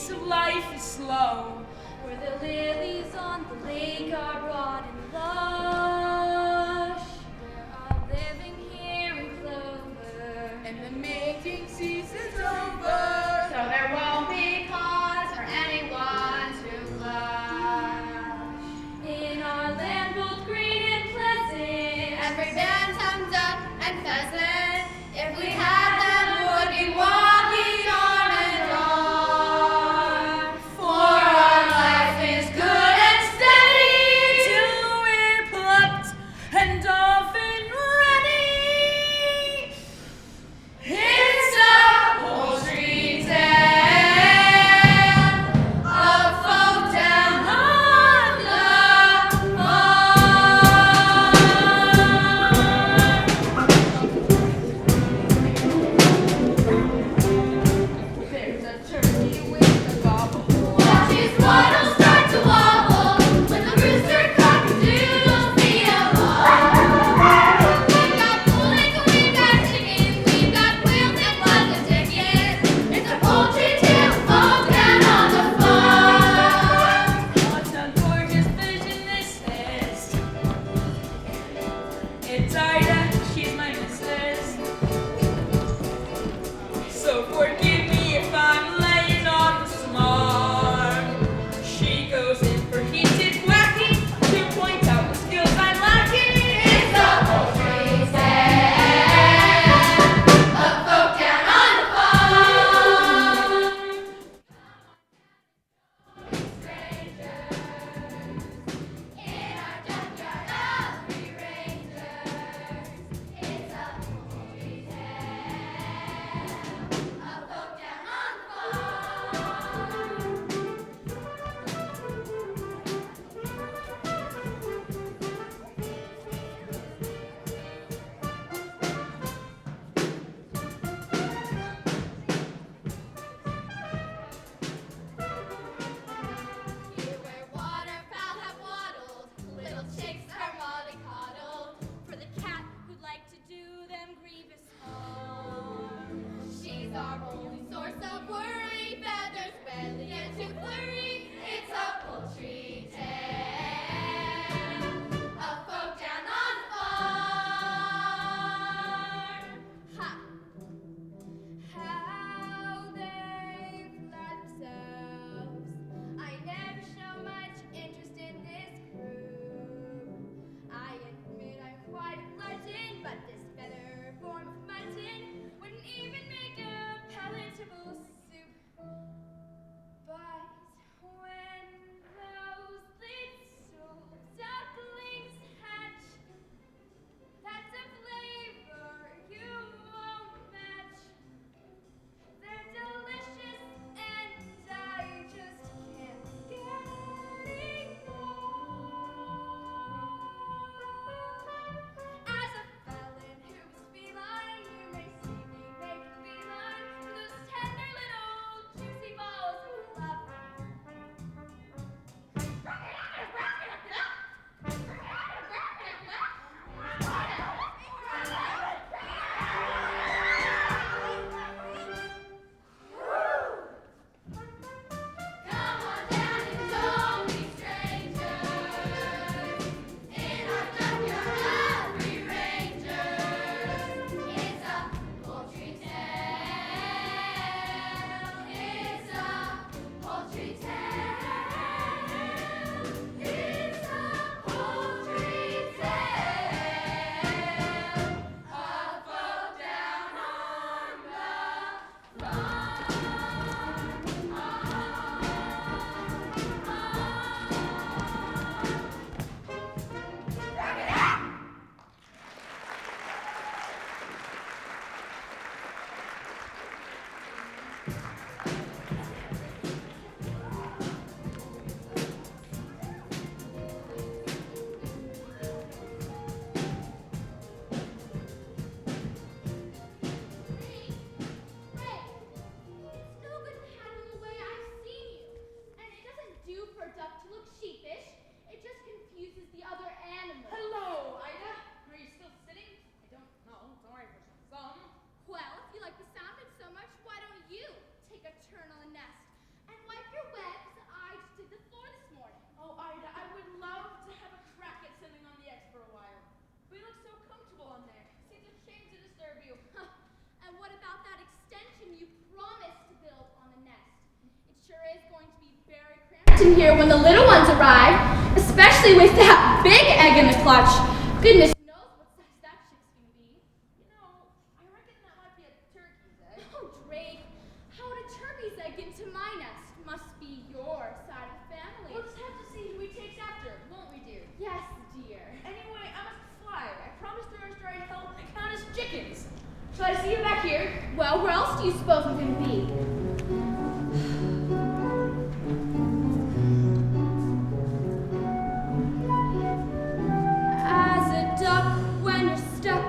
pace of life is slow, where the lilies on the lake are broad and lush, where our living here in clover, and the mating season's over. so there won't be cause for anyone to blush. In our land both green and pleasant, Every bantam, duck, and pheasant, if we had them, would be walking on and on. For our life is good and steady in here when the little ones arrive, especially with that big egg in the clutch. Goodness knows what size that chick's gonna be. You know, I reckon that might be a turkey's egg. Oh, Drake, how would a turkey's egg get into my nest? Must be your side of the family. We'll just have to see who he takes after, won't we, dear? Yes, dear. Anyway, I must fly. I promised the rooster I'd help and count his chickens. Shall I see you back here? Well, where else do you suppose I'm gonna be? As a duck when you're stuck,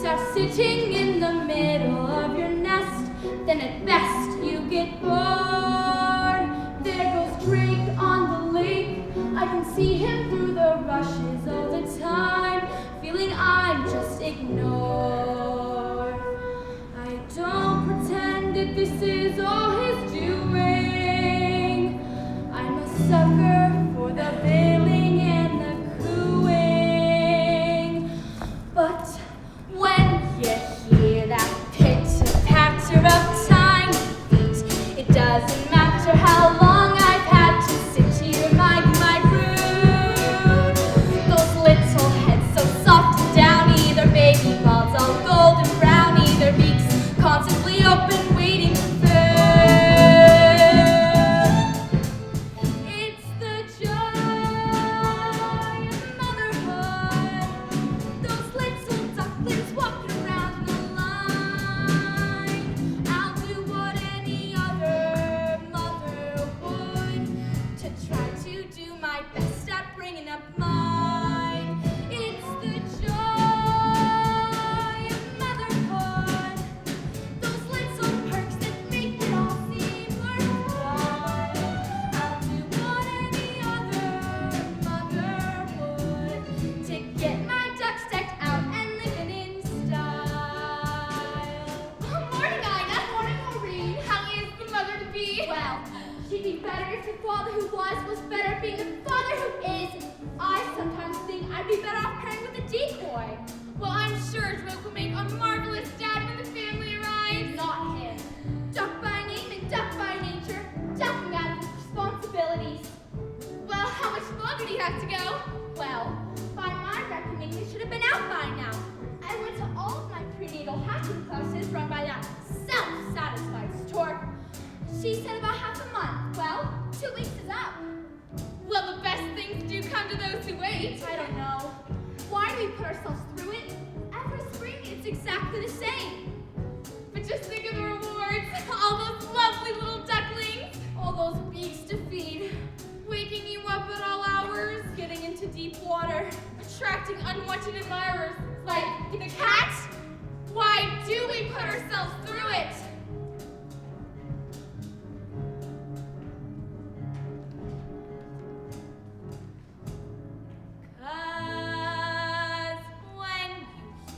sat sitting in the middle of your nest, then at best you get bored. There goes Drake on the lake, I can see him through the rushes all the time, feeling I'm just ignored. I don't pretend that this is all his doing. I'm a sucker for the bailing and the cooing. But when you hear that pitter-patter of tiny feet, it doesn't matter how long I've had to sit here minding my brood. Those little heads so soft and downy, their baby balls all golden browny, their beaks constantly open waiting for food. It's the joy of motherhood. Those little ducklings walking around in a line. I'll do what any other mother would to try to do my best at bringing up mine. It's the joy of motherhood. Those little perks that make it all seem worthwhile. I'll do what any other mother would to get my ducks decked out and living in style. Morning, Ina. Morning, Maureen. How is the mother to be? Well, she'd be better if the father who was better being the father who is. I sometimes think I'd be better off pairing with a decoy. Well, I'm sure Drake will make a marvelous dad when the family arrives. Not him. Duck by name and duck by nature, ducking out of his responsibilities. Well, how much longer do you have to go? Well, by my reckoning, they should have been out by now. I went to all of my prenatal hatching classes run by that self-satisfied stork. She said about half a month. Well, 2 weeks is up. Well, the best things do come to those who wait. I don't know. Why do we put ourselves through it? Every spring, it's exactly the same. But just think of the rewards. All those lovely little ducklings. All those beaks to feed, Waking you up at all hours. getting into deep water. Attracting unwanted admirers. Like the cat. Why do we put ourselves through it? Cause when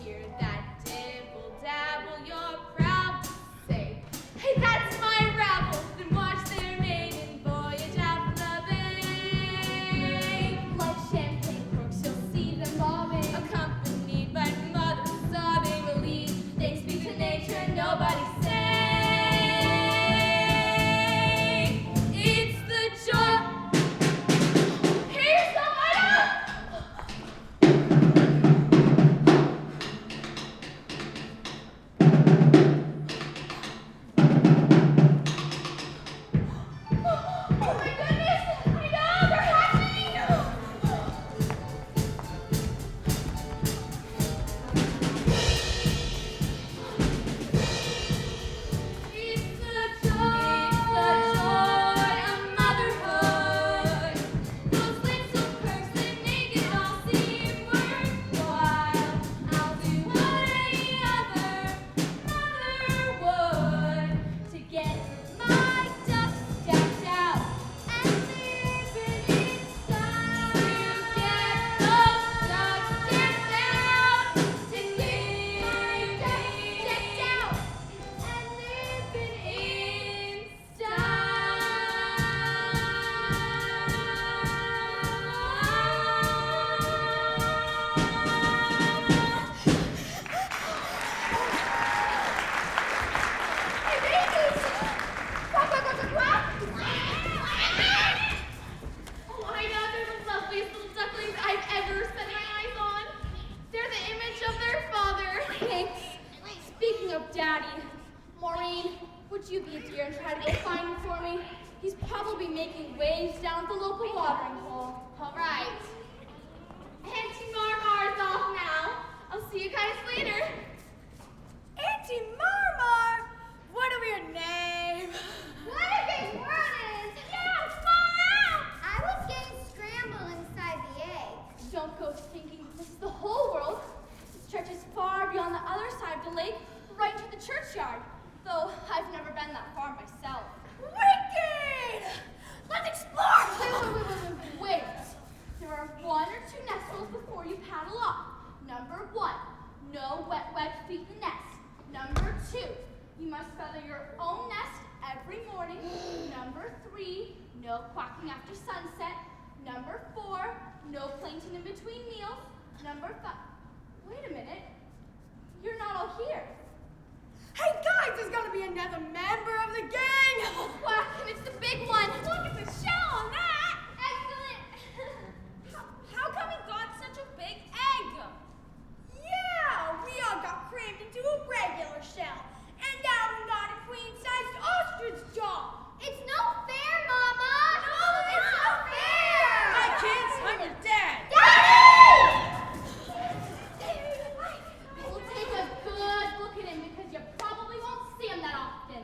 you hear that dibble-dabble, you're proud to say, Hey, that's my rabble. then watch their maiden voyage out the bay. Like champagne crooks, you'll see them bobbing, accompanied by mothers sobbing, relieved. Thanks be to nature, nobody say. you be a dear and try to go find him for me? He's probably making waves down at the local watering hole. All right. Auntie Marmar's off now. I'll see you guys later. Auntie Marmar! What of your name? What a big word is! Yeah, far out! I was getting scrambled inside the egg. Don't go thinking this is the whole world. It stretches far beyond the other side of the lake, right to the churchyard. Though I've never been that far myself. Wicked! Let's explore! Wait. There are 1 or 2 nest holes before you paddle off. Number 1, no wet feet in the nest. Number 2, you must feather your own nest every morning. Number 3, no quacking after sunset. Number 4, no plankton in between meals. Number 5, wait a minute, you're not all here. Hey guys, there's gonna be another member of the gang! Quack, and it's the big one. Look at the shell on that! Excellent! How come we got such a big egg? Yeah, we all got crammed into a regular shell. And now we got a queen-sized ostrich jaw. It's no fair, Mama! No, it's no fair! Hi kids, I'm your dad. We'll take a good look at him because you probably won't see him that often.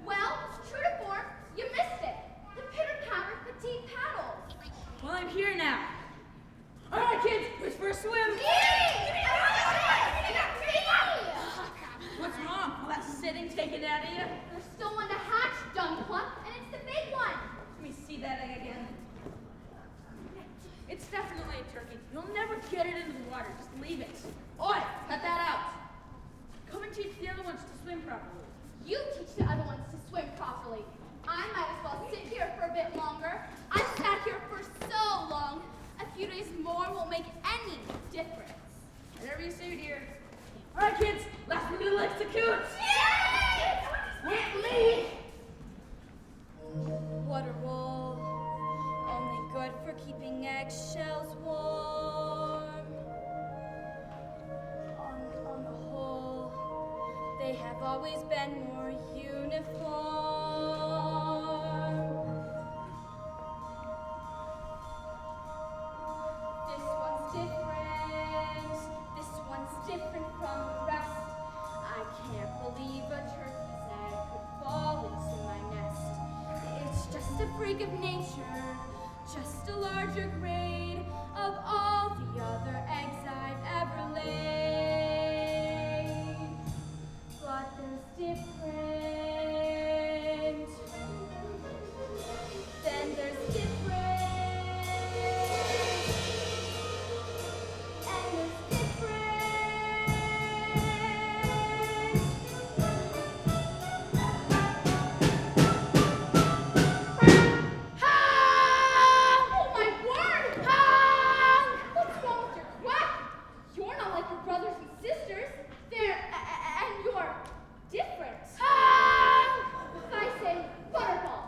Well, true to form, you missed it. The pitter-patter petite paddles. Well, I'm here now. All right, kids, who's for a swim? What's wrong? Will that sitting take it out of you? There's still one to hatch, dumb pluck, and it's the big one. Let me see that egg again. It's definitely a turkey. You'll never get it into the water. Just leave it. Oi, cut that out. Come and teach the other ones to swim properly. You teach the other ones to swim properly. I might as well sit here for a bit longer. I've sat here for so long. A few days more won't make any difference. Whatever you say, dear. All right, kids, last one to execute. With me. What a roll. Only good for keeping eggshells warm. On the whole, they have always been more uniform. This one's different. This one's different from the rest. I can't believe a turkey's egg could fall into my nest. It's just a freak of nature, just a larger grade of all the other eggs I've ever laid. But there's different. Then there's different. And there's different. Oh my word! What's wrong with your quack? You're not like your brothers and sisters. And you're different. If I say butterball,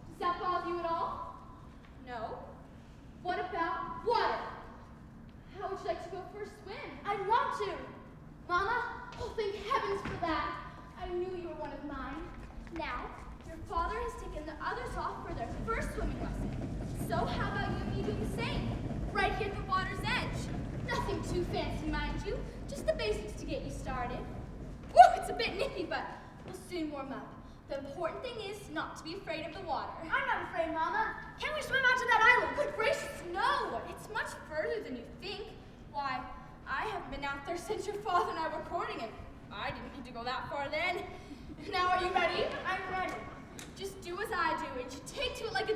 does that bother you at all? No? What about water? How would you like to go for a swim? I'd love to. Mama, oh, thank heavens for that. I knew you were one of mine. Now, your father has taken the others off for their first swimming lesson. So how about you and me do the same? Right here at the water's edge. Nothing too fancy, mind you. Just the basics to get you started. Woo, it's a bit nippy, but we'll soon warm up. The important thing is not to be afraid of the water. I'm not afraid, Mama. Can we swim out to that island? Good gracious, no! It's much further than you think. Why, I haven't been out there since your father and I were courting, and I didn't need to go that far then. Now, are you ready? I'm ready. Just do as I do, and you take to it like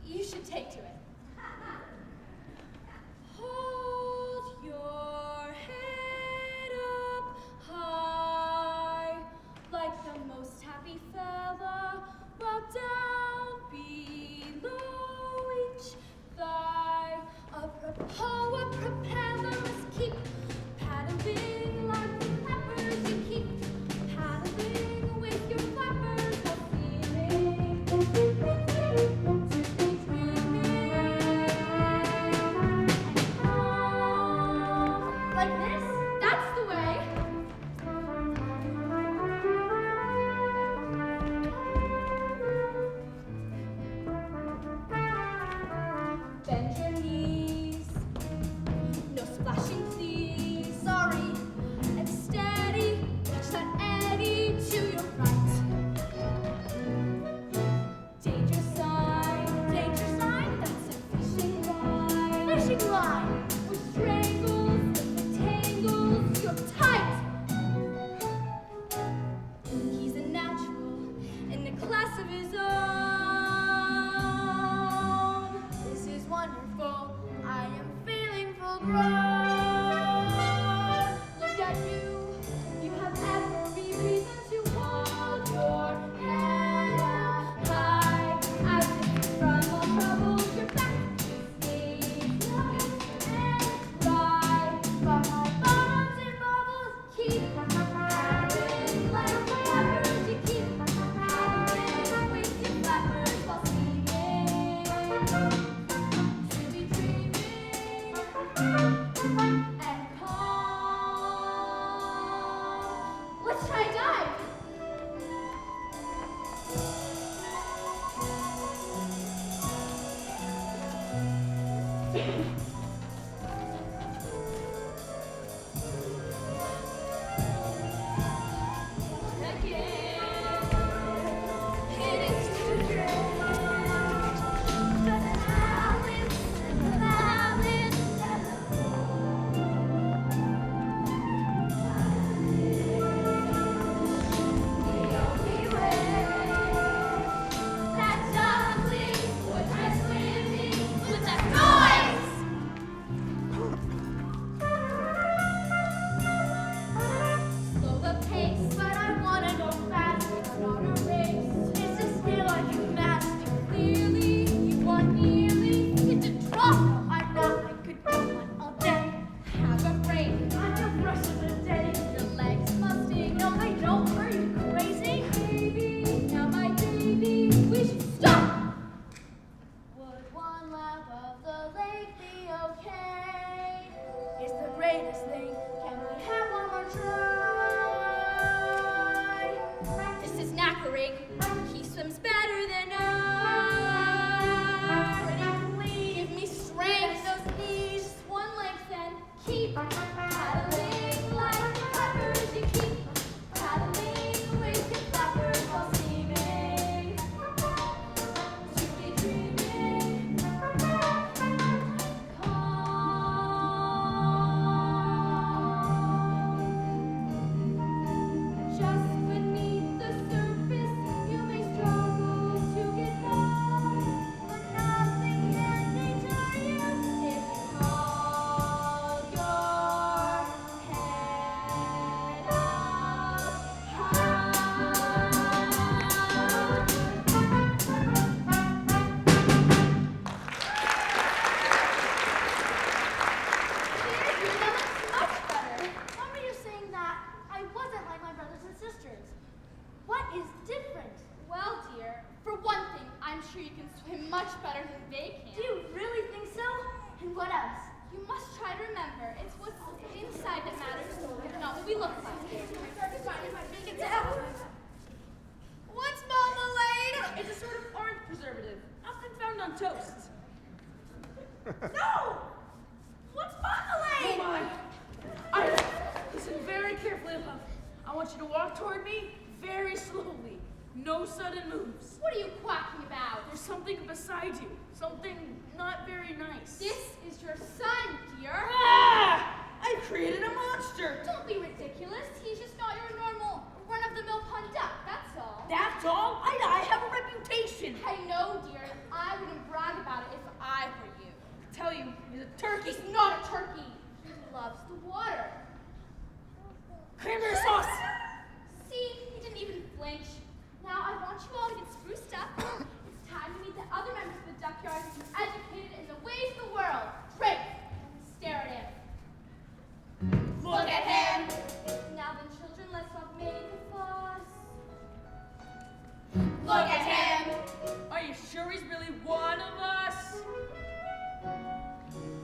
you should take to it. Hold your head up high, like the most happy fella, while down below each thigh. A propeller must keep paddling like the flappers. You keep paddling with your flappers while feeling to be dreaming fishing line. Which strangles, tangles your tight. He's a natural in a class of his own. This is wonderful. I am feeling full grown. Look at you. You have every reason to hold your head high. As if from all troubles your back stays nice and dry. But my bottoms and bubbles keep paddling like flappers. You keep paddling with your flappers while steaming. To be dreaming and calm. Let's try a dive. Slow the pace, but I wanna go fast. It's not a race. It's a skill I can master. Clearly, you want nearly hit the drop. No, I'm not. I could go on all day. Have a break. I'm the rest of the day. Your legs musting. No, they don't. Are you crazy? Baby, now my baby, we should stop. Would one lap of the lake be okay? It's the greatest thing. Can we have one more try? This is knackering. He swims better than I. Pretty please. Give me strength. Bend those knees. Just one leg then. Keep paddling like flappers. You keep paddling with your flappers while steaming. To be dreaming. Calm. Just beneath the surface, you may struggle to get by, but nothing can deter you if you hold your head up Much better. Remember you saying that I wasn't like my brothers and sisters. What is different? Well, dear, for one thing, I'm sure you can swim much better than they Do can. you really think so? And what else? You must try to remember, it's what's inside that matters, not what we look like. What's marmalade? It's a sort of orange preservative, often found on toast. No! What's Oh marmalade? my! Listen very carefully, love. I want you to walk toward me very slowly. No sudden moves. What are you quacking about? There's something beside you. Something not very nice. This is your son, dear. Ah! I created a monster! Don't be ridiculous. He's just not your normal run-of-the-mill pond duck, that's all. That's all? I have a reputation. I know, dear. I wouldn't brag about it if I were you. I tell you, he's a turkey. He's not a turkey. He loves the water. Cranberry sauce! See, he didn't even flinch. Now I want you all to get spruced up. It's time to meet the other members of the duckyard and be educated in the ways of the world. Drake, stare at him. Look at him. Now then, children, let's not make a fuss. Look at him. Are you sure he's really one of us?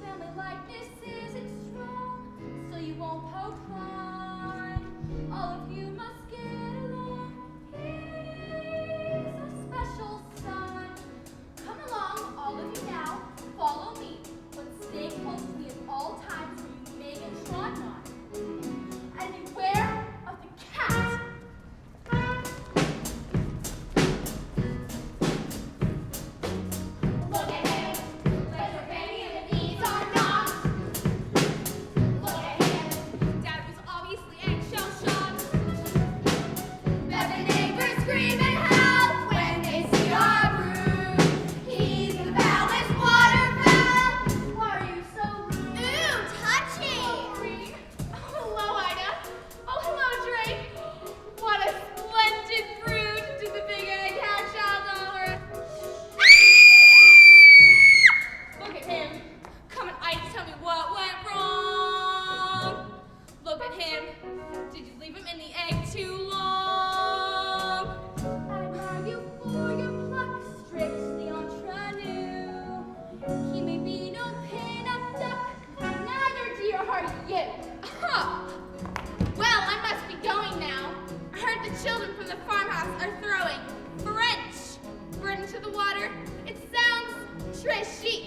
Family likeness isn't strong, so you won't poke fun. All of you must get along. He's a special son. Come along, all of you now. Follow me. you. Huh. Well, I must be going now. I heard the children from the farmhouse are throwing French bread into the water. It sounds très chic.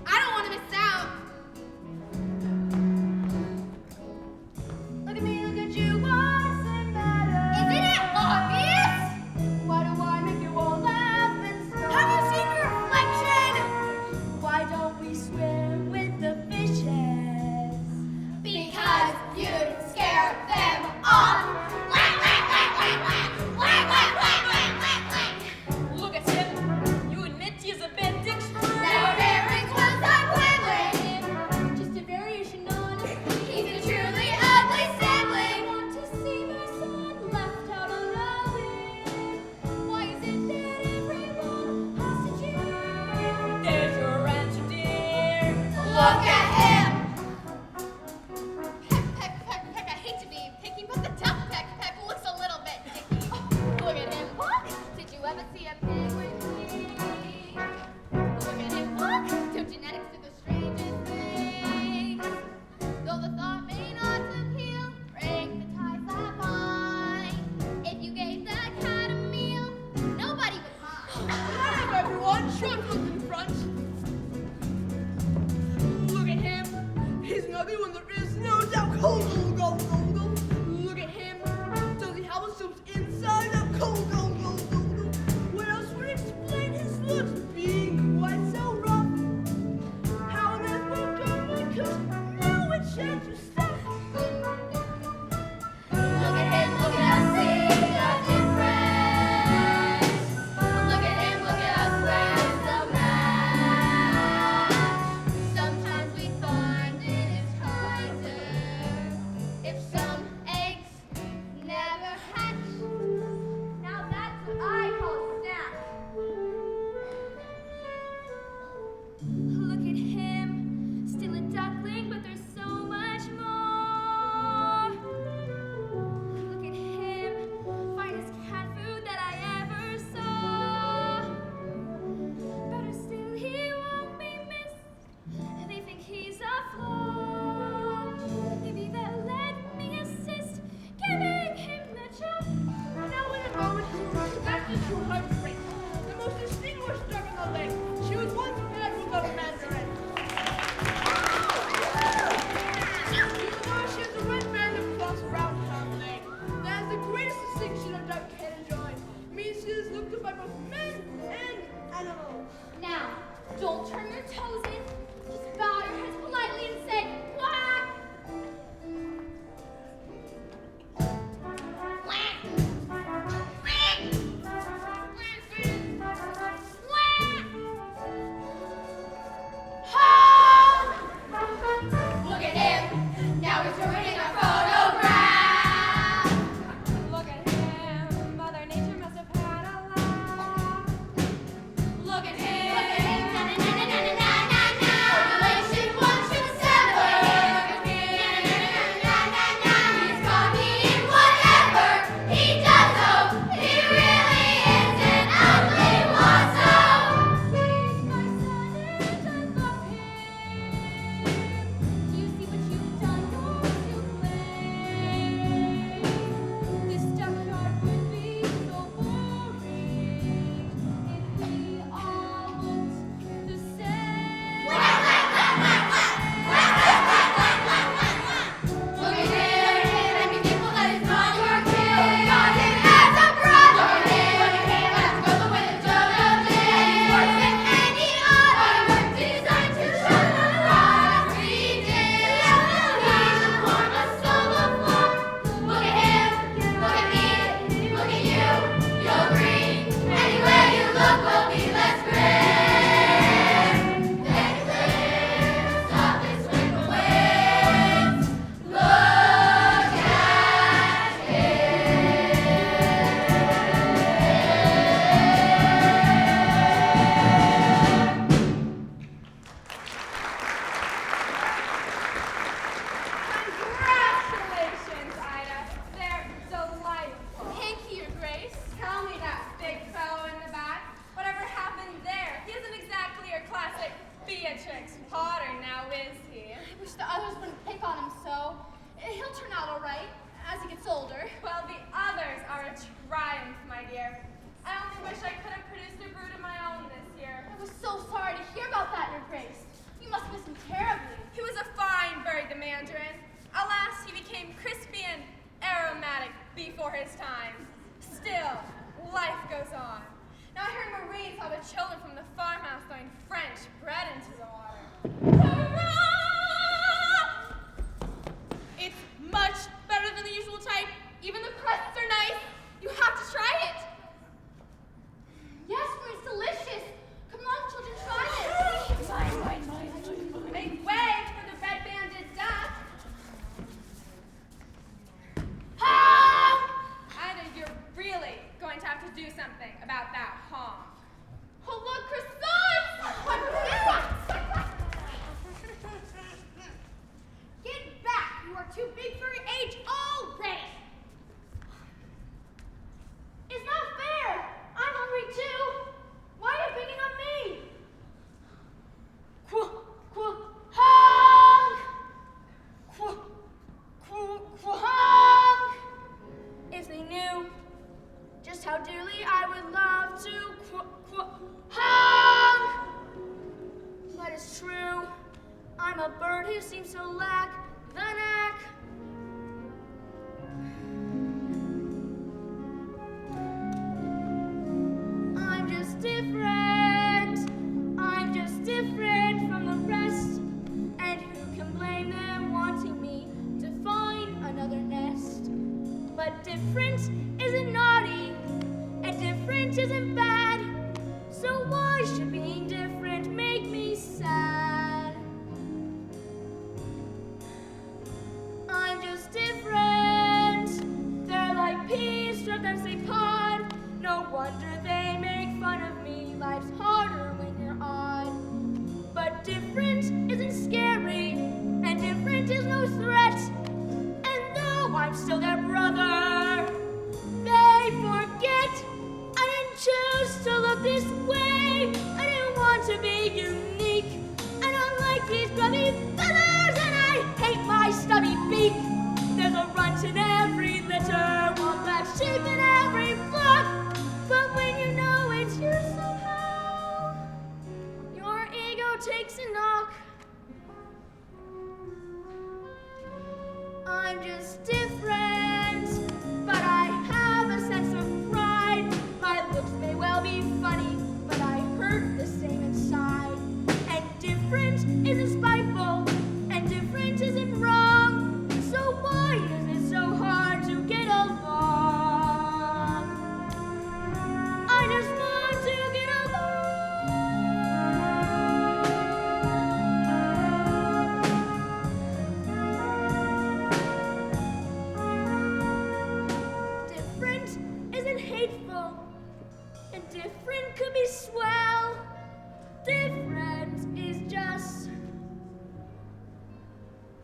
I don't want to miss out. Look at me, look at you, what's the matter? Isn't it obvious? Why do I make you all laugh and stop? Have you seen your reflection? Why don't we swim with the fishes? Because you'd scare them off. Whack, whack, whack, whack, whack. Whack, whack, whack, whack, whack, whack. Look at him. You admit he is a bad dictionary. Now every close on quibbling. Just a variation on. He's a truly ugly I sibling. want to see my son left out alone. Why is it that everyone has to choose? There's your answer, dear. Look at him. Peck, peck, peck, peck. I hate to be picky, but the duck peck, peck looks a little bit dicky. Look at him. What? Did you ever see a pig with teeth? Look at him. Look. To genetics do the strangest things. Though the thought may not appeal, break the ties that bind. If you gave that cat a meal, nobody would mind. Hello, everyone. Sean comes in front. Look at him. He's an ugly one. There is no doubt. Go, go, go, go, go. Look at him. Does he have a soup's inside out? Go, go, go, go, go. What else would explain his looks being quite so rough? How on earth would God could know which hand to step? Look at him, look at us, see the difference. Look at him, look at us, where's the match? Sometimes we find it is kinder if some eggs never hatch. Now that's what I call a snap. Look at him, still a duckling, but there's so much more. his time. Still, life goes on. Now I heard Marie saw the children from the farmhouse throwing French bread into the water. Hurrah! It's much better than the usual type. Even the crusts are nice. You have to try it. Yes, but it's delicious. Come on, children, try it. Mine. Make way for the red banded duck. Honk! Ida, you're really going to have to do something about that honk. Oh, look, croissants! Get back! You are too big for your age already! It's not fair. I'm hungry too. Why are you picking on me? Honk! Honk! If they knew just how dearly I would love to Honk! But it's true, I'm a bird who seems to lack the knack. I'm just different. I'm just different from the rest. And who can blame them wanting me to find another nest? But different isn't naughty, and different isn't bad. So why should being different make me sad? I'm just different. They're like peas stripped and stay pod. No wonder they make fun of me. Life's harder when you're odd. But different isn't scary, and different is no threat. And though I'm still their brother, they forget I didn't choose to look this way. I didn't want to be unique. I don't like these grubby feathers, and I hate my stubby beak. There's a runt in every litter, one black sheep in every flock. But when you know it's you somehow, your ego takes a knock. I'm just different, but I have a sense of pride. My looks may well be funny, but I hurt the same inside. And different isn't spiteful, and different isn't wrong. So why is it so hard to get along? I just want to get along. Different isn't hateful, and different could be swell. Different is just,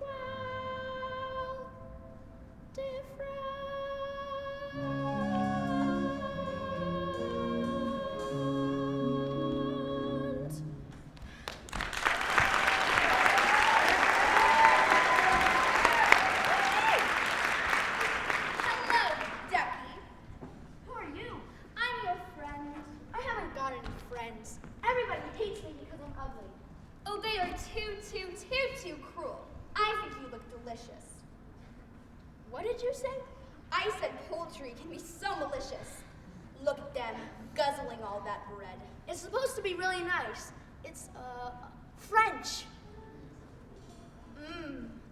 well, different. Hello, Ducky. Who are you? I'm your friend. I haven't got any friends. Everybody hates me because I'm ugly. Oh, they are too cruel. I think you look delicious. What did you say? I said poultry can be so malicious. Look at them, guzzling all that bread. It's supposed to be really nice. It's, French.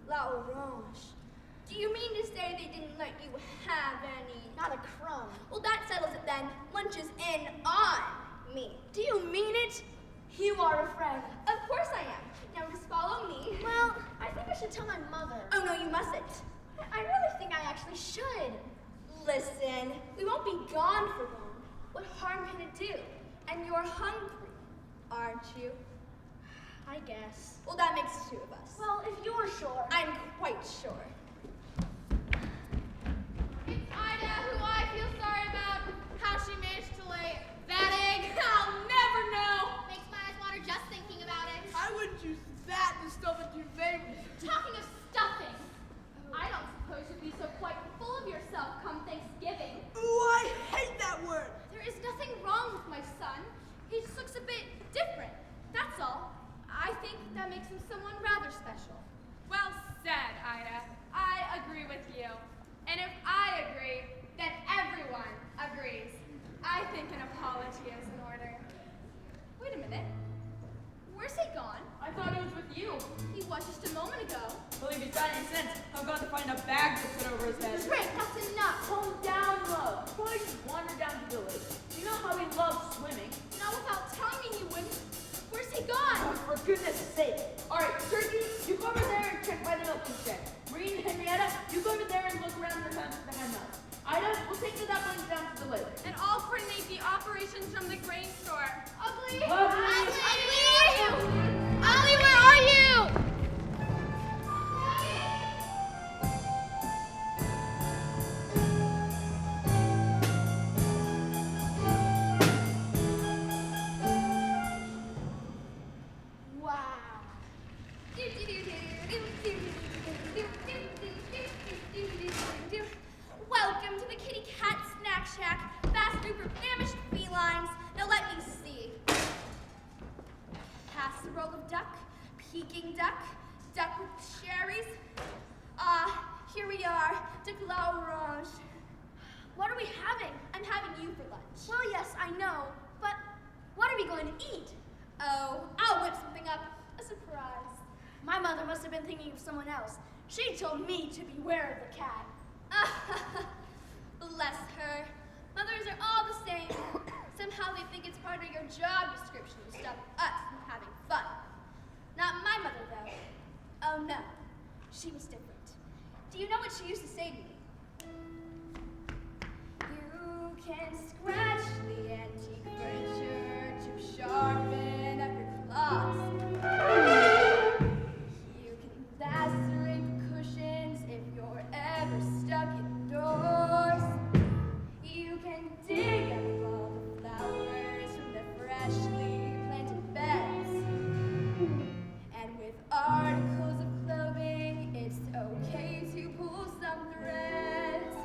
La orange. Do you mean to say they didn't let you have any? Not a crumb. Well, that settles it then. Lunch is in on me. Do you mean it? You are a friend. Of course I am. Now just follow me. Well, I think I should tell my mother. Oh, no, you mustn't. I really think I actually should. Listen, we won't be gone for long. What harm can it do? And you're hungry, aren't you? I guess. Well, that makes two of us. Well, if you're sure. I'm quite sure. It's Ida, who I feel sorry about. How she managed to lay that egg, I'll never know. Makes my eyes water just thinking about it. I wouldn't use that to stuff into your baby. Talking of stuffing, I don't suppose you'd be so quite full of yourself come Thanksgiving. Ooh, I hate that word. There is nothing wrong with my son. He just looks a bit different, that's all. I think that makes him someone rather special. Well said, Ida. I agree with you. And if I agree, then think an apology is in order. Wait a minute. Where's he gone? I thought it was with you. He was just a moment ago. Well, if he's got any sense, I've got to find a bag to put over his head. Drake, that's enough. Calm down, love. Probably just wander down to the lake. You know how he loves swimming. Not without telling me he wouldn't. Where's he gone? Oh, for goodness sake. All right, Turkey, you go over there and check by the milking shed. Maureen, Henrietta, you go over there and look around the hen house. Ida, we'll take the ducklings down to the lake. And I'll coordinate the operations from the grain store. Ugly! Lovely. Ollie, where are you? Wow. Welcome to the Kitty Cat Snack Shack, fast food for famished felines. Now let me see. Casserole of duck, Peking duck, duck with cherries. Here we are, duck l'orange. What are we having? I'm having you for lunch. Well, yes, I know, but what are we going to eat? Oh, I'll whip something up. A surprise. My mother must have been thinking of someone else. She told me to beware of the cat. Bless her. Mothers are all the same. Somehow they think it's part of your job description to stop us from having fun. Not my mother, though. Oh, no. She was different. Do you know what she used to say to me? You can scratch the antique furniture to sharpen up your claws. You can lacerate the cushions if you're ever stuck indoors. You can dig up all the flowers from the freshly planted beds. And with articles of clothing, it's okay to pull some threads.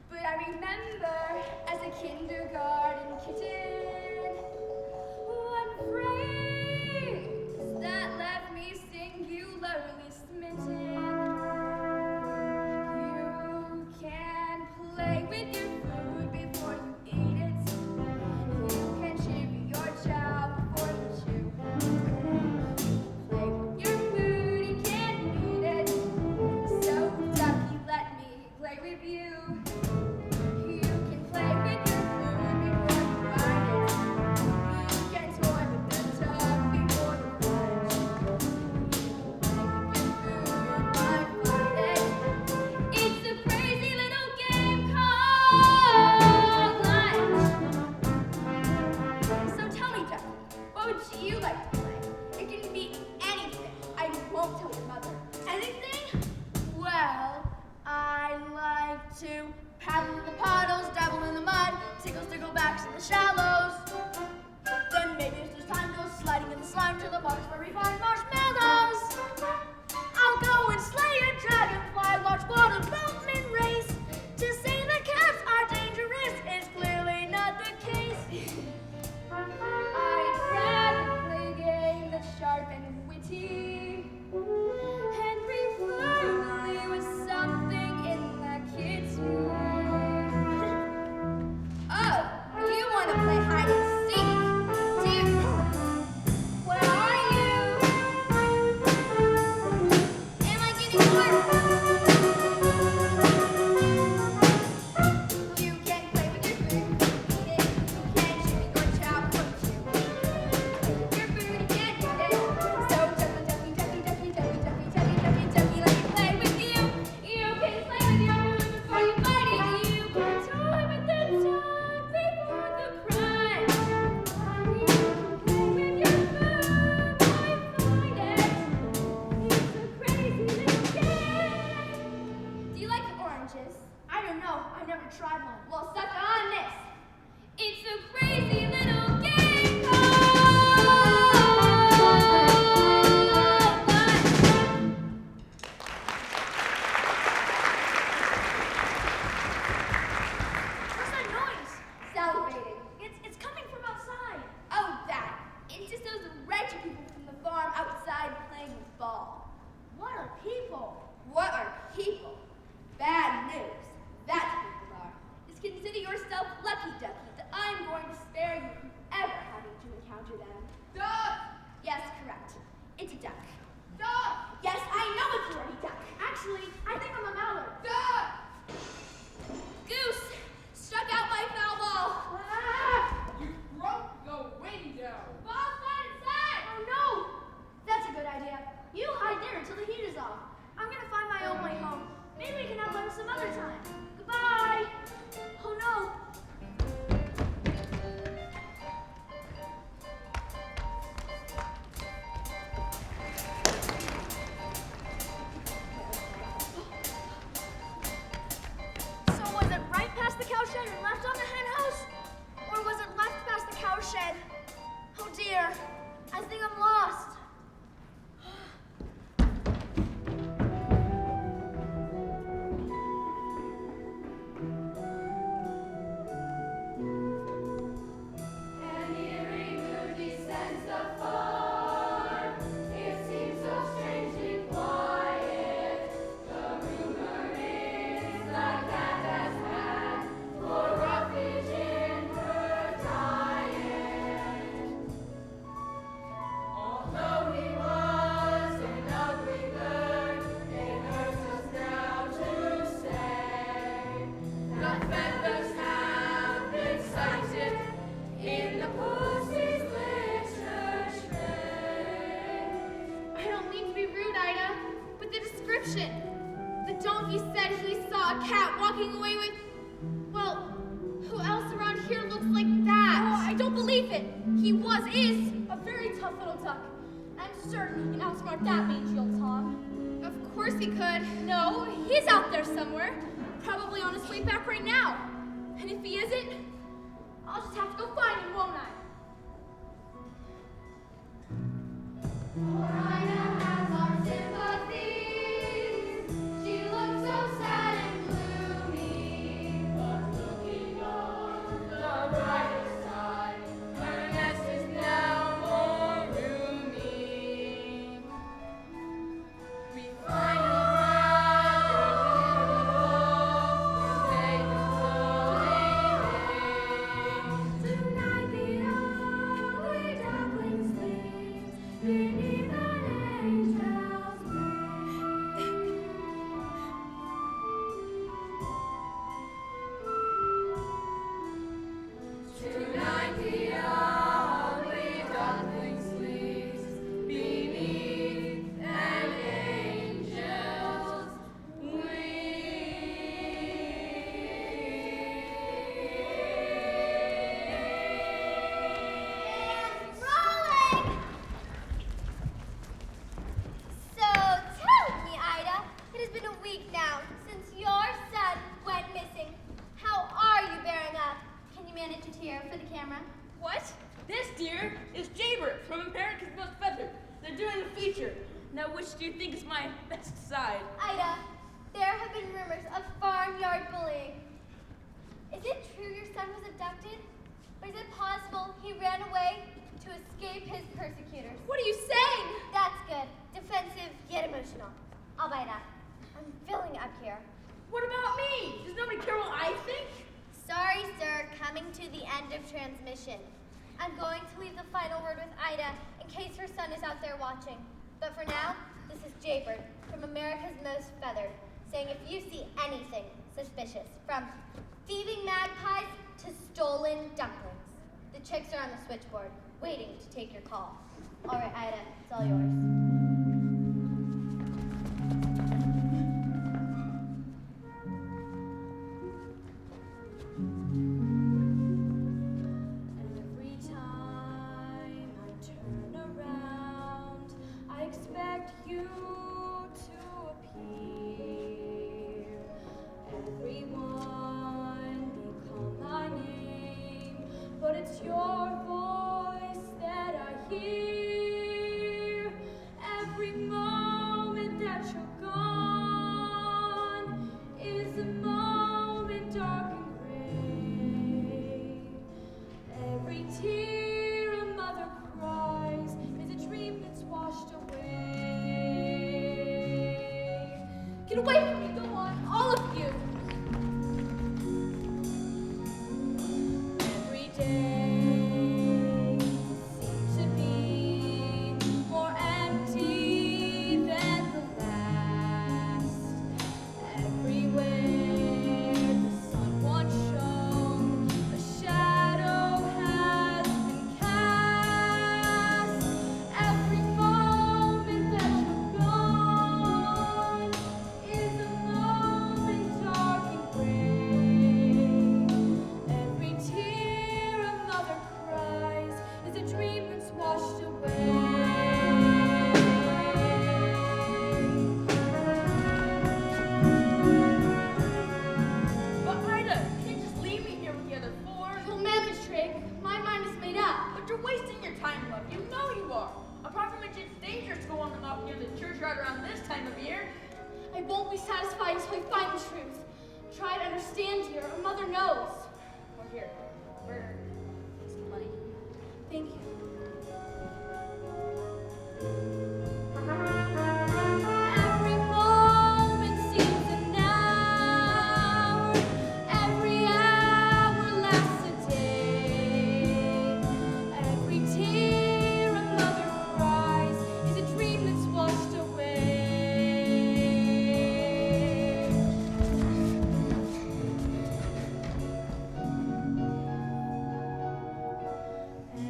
But I remember as a kindergarten kitten, one phrase that left me singularly smitten. You can play with your food before you eat it. You can chew your chow before you chew. Play with your food, you can't eat it. So, ducky, let me play with you. You can play with your food before you find it. You can toy with the tub before you plunge. You can play with your food, find it. It's a crazy little game called lunch. So tell me, Ducky, what would you like to play? It can be anything. I won't tell your mother. Anything? Well, I like to paddle in the puddles, dabble in the mud, tickle backs in the shallows. Then maybe if there's time, go sliding in the slime to the box where we find marshmallows. I'll go and slay a dragonfly, watch water boatmen race. To say the cats are dangerous is clearly not the case. I'd rather play a game that's sharp and witty, and preferably with something in the kitchen. Oh, you want to play hide and seek, do you? Where are you? Am I getting work? You can play with your food, eat it. You can chew your chow before you chew. Your food, you can't eat it. So ducky, let me play with you. You can play with your food before you bite it. You can toy with the dog before the crunch. You can play with your food, find it. It's a crazy little game. Do you like oranges? I don't know. I never tried one. Well, suck on this. It's a crazy little game called lunch. What's that noise? Salivating. It's coming from outside. Oh, that. It's just those wretched people from the farm outside playing with ball. What are people? What are people? Bad news. That's what people are. Just consider yourself lucky description. The donkey said he saw a cat walking away with, well, who else around here looks like that? Oh, I don't believe it. He is a very tough little duck. I'm certain he can outsmart that mangy old Tom. Of course he could. No, he's out there somewhere. Probably on his way back right now. And if he isn't, I'll just have to go find him, won't I? Ida has our sympathies. She looks so sad and gloomy, but looking on the brighter side, her nest is now more roomy. We find a tonight the ugly duckling sleeps beneath an angel's wing. Tonight the ugly duckling sleeps beneath an angel's wing. Rolling! So tell me, Ida, it has been a week now since your son went missing. How are you bearing up? Can you manage a tear for the camera? What? This deer is Jaybird from America's Most Feathered. They're doing a feature. Now, which do you think is my best side? Ida, there have been rumors of farmyard bullying. Is it true your son was abducted? Or is it possible he ran away to escape his persecutors? What are you saying? That's good. Defensive yet emotional. I'll buy that. I'm filling up here. What about me? Does nobody care what I think? Sorry, sir, coming to the end of transmission. I'm going to leave the final word with Ida in case her son is out there watching. But for now, this is Jaybird from America's Most Feathered, saying if you see anything suspicious, from thieving magpies to stolen dumplings, the chicks are on the switchboard, waiting to take your call. All right, Ida, it's all yours. Every time I turn around, I expect you to appear. Everyone may call my name, but it's your voice that I hear. Every moment that you're gone is a moment dark and gray. Every tear a mother cries is a dream that's washed away. Get away from me, go on, all of you. Every day seems to be more empty than the last. Everywhere the sun once shone, a shadow has been cast. Every moment that you're gone is a moment dark and gray. Every tear a mother cries is a dream that's washed away. But Ida, you can't just leave me here with the other four. You'll manage, Trig. My mind is made up. But you're wasting your time, love. You know you are. Apart from which, it's dangerous to go on and off near the churchyard around this time of year. I won't be satisfied until I find the truth. Try to understand, dear. A mother knows. Well, here, where is the money? Thank you. Every moment seems an hour. Every hour lasts a day. Every tear a mother cries is a dream that's washed away.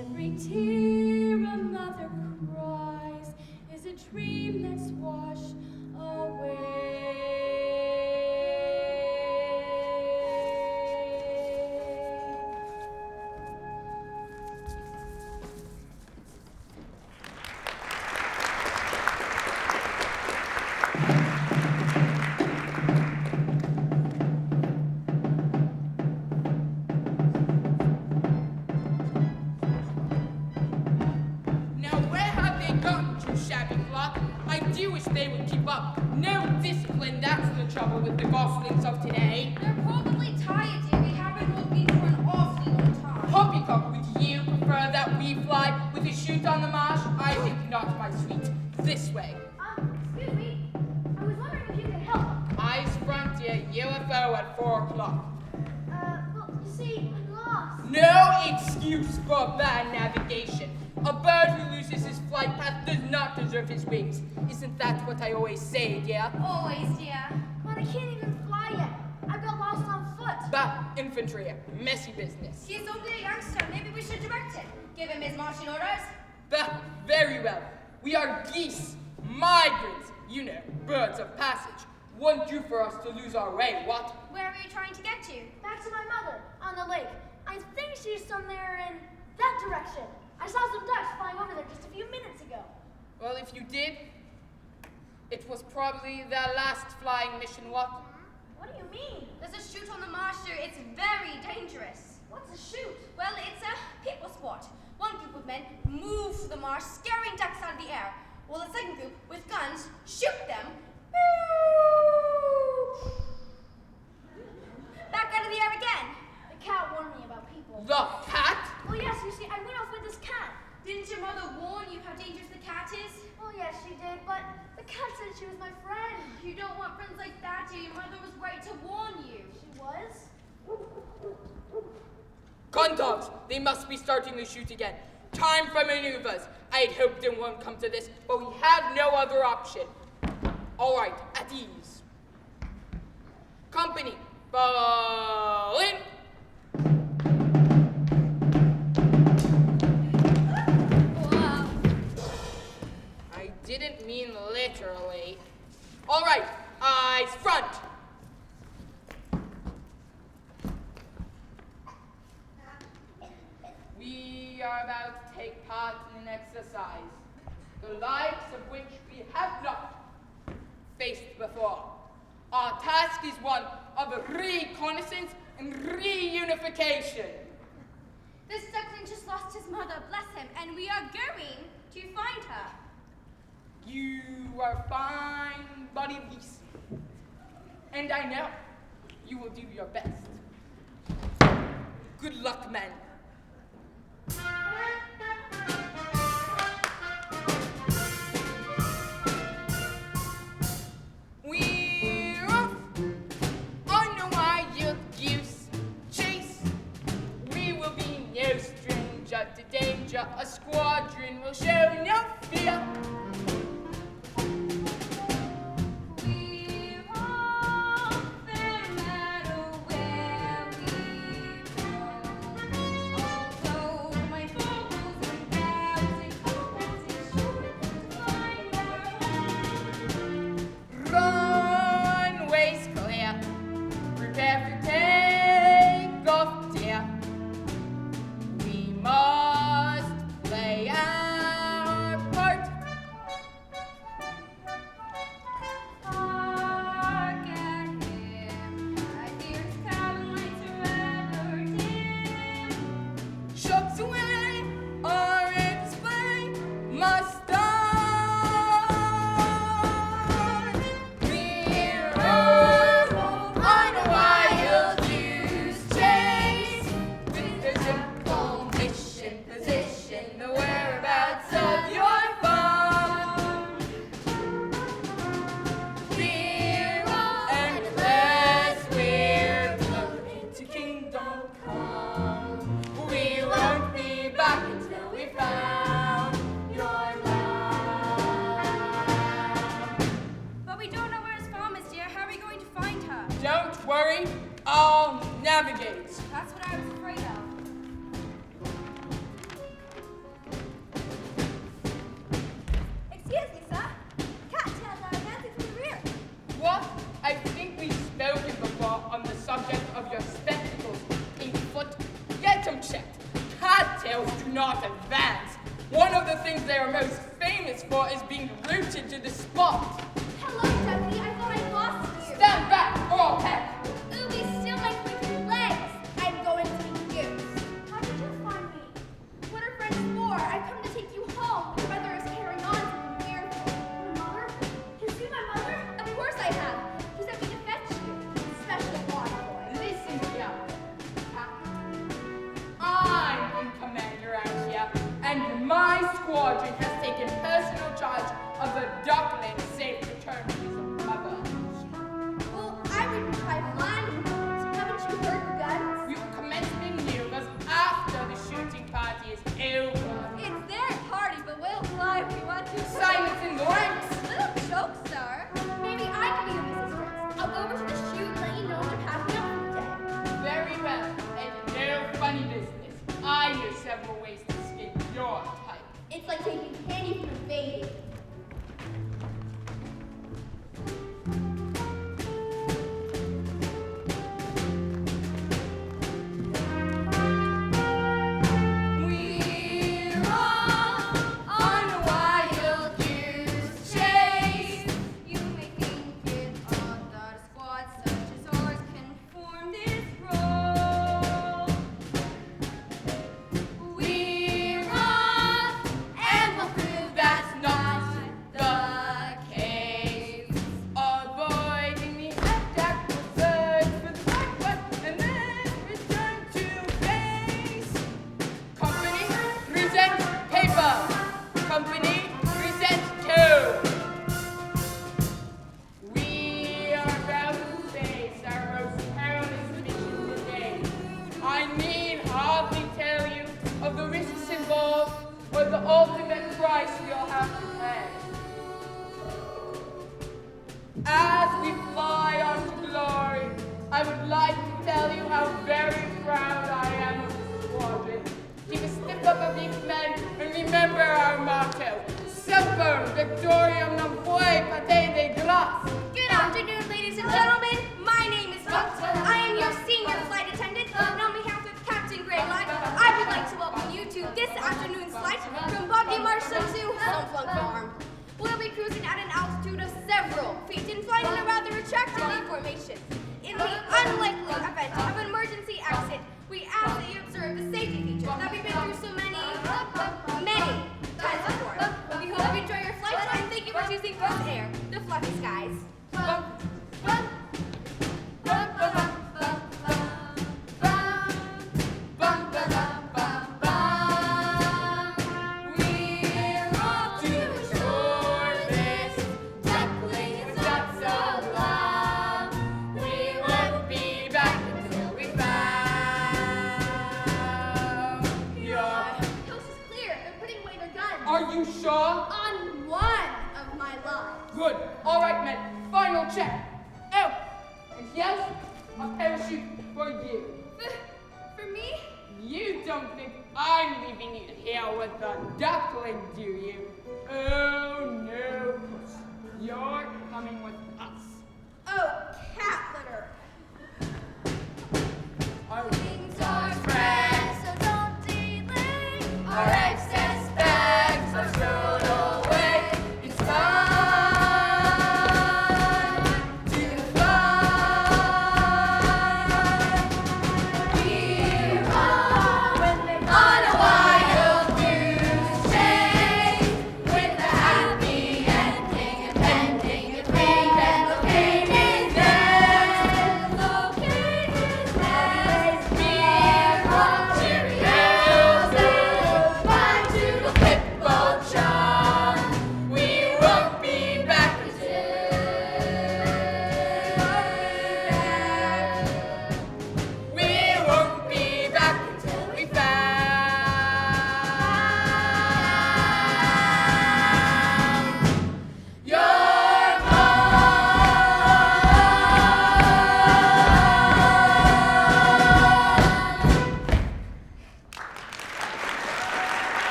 Every tear a mother cries is a dream that's washed away. wish they would keep up. No discipline, that's the trouble with the goslings of today. They're probably tired, dear. We haven't all been for an awfully long time. Poppycock, would you prefer that we fly with a chute on the marsh? I think not, my sweet. This way. Excuse me. I was wondering if you could help. Eyes front, dear. UFO at 4 o'clock. Well, you see, I'm lost. No excuse for bad navigation. A bird who loses his flight path does not deserve his wings. Isn't that what I always say, dear? Always, dear. But I can't even fly yet. I got lost on foot. Bah, infantry, messy business. He's only a youngster. Maybe we should direct him. Give him his marching orders. Bah, very well. We are geese, migrants, you know, birds of passage. Won't do for us to lose our way, what? Where are you trying to get to? Back to my mother, on the lake. I think she's somewhere in that direction. I saw some ducks flying over there just a few minutes ago. Well, if you did, it was probably their last flying mission, what? What do you mean? There's a chute on the marsh, sir. It's very dangerous. What's a shoot? Well, it's a people sport. One group of men move through the marsh, scaring ducks out of the air, while the second group, with guns, shoot them back out of the air again. The cat warned me about people. The cat? Well, yes, you see, I went off with this cat. Didn't your mother warn you how dangerous the cat is? Well, yes, she did, but the cat said she was my friend. You don't want friends like that, dear. Your mother was right to warn you. She was? Condoms, they must be starting to shoot again. Time for maneuvers. I had hoped it won't come to this, but we have no other option. All right, at ease. Company, fall in. Wow. I didn't mean literally. All right, eyes front. We are about to take part in an exercise, the likes of which we have not faced before. Our task is one of reconnaissance and reunification. This duckling just lost his mother, bless him, and we are going to find her. You are fine, buddy Lise. And I know you will do your best. Good luck, men. We're off on a wild goose chase. We will be no stranger to danger. A squadron will show no fear. We're off, no matter where we go. Although my vocals and browsing opens it short to find our home. Runways clear. Prepare to take off, dear. We must play our part. Hark at him, I hear his cabin lights are rather dim. Shots away, our display must start. We're off on a wild goose chase with a simple mission, position, the whereabouts of your farm. We're endless, we're floating to kingdom come. We won't be back until we found your love. But we don't know where his farm is, dear. How are we going to find her? Don't worry, I'll navigate. That's what I was afraid of. Excuse me, sir. Cattails are advancing from the rear. What? I think we've spoken before on the subject of your spectacles. 8 foot. Get them checked. Cattails do not advance. One of the things they are most famous for is being rooted to the spot. Hello, Deputy. I thought I lost you. Stand back, or I'll peck. Ooh, be still my quick legs. I'm going to the goose. How did you find me? What are friends for? I've come to take you home. Your mother is carrying on from here. My mother? As we fly on to glory, I would like to tell you how very proud I am of this squadron. Keep a stiff upper beak, men, and remember our motto: Semper Victoriam non puoi pate de grace. Good afternoon, ladies and gentlemen. My name is Honk. I am your senior flight attendant, and on behalf of Captain Greyline, I would like to welcome you to this afternoon's flight from Boggy Marshall to Sunflunk Farm. We'll be cruising at an altitude of several feet and flying in a rather attractive V formation. In the unlikely event of an emergency exit, we ask that you observe the safety features that we've been through so many times before. We hope you enjoy your flight, and thank you for choosing Coast Air, the fluffy skies. Are you sure? On one of my lines. Good. All right, men. Final check. Out. And yes, a parachute for you. For me? You don't think I'm leaving you here with the duckling, do you? Oh, no. You're coming with us. Oh, cat litter. Our Wings are spread, so don't delay. Our excess bags are thrown away. It's fun to fly. We're on a wild goose chase with a happy ending.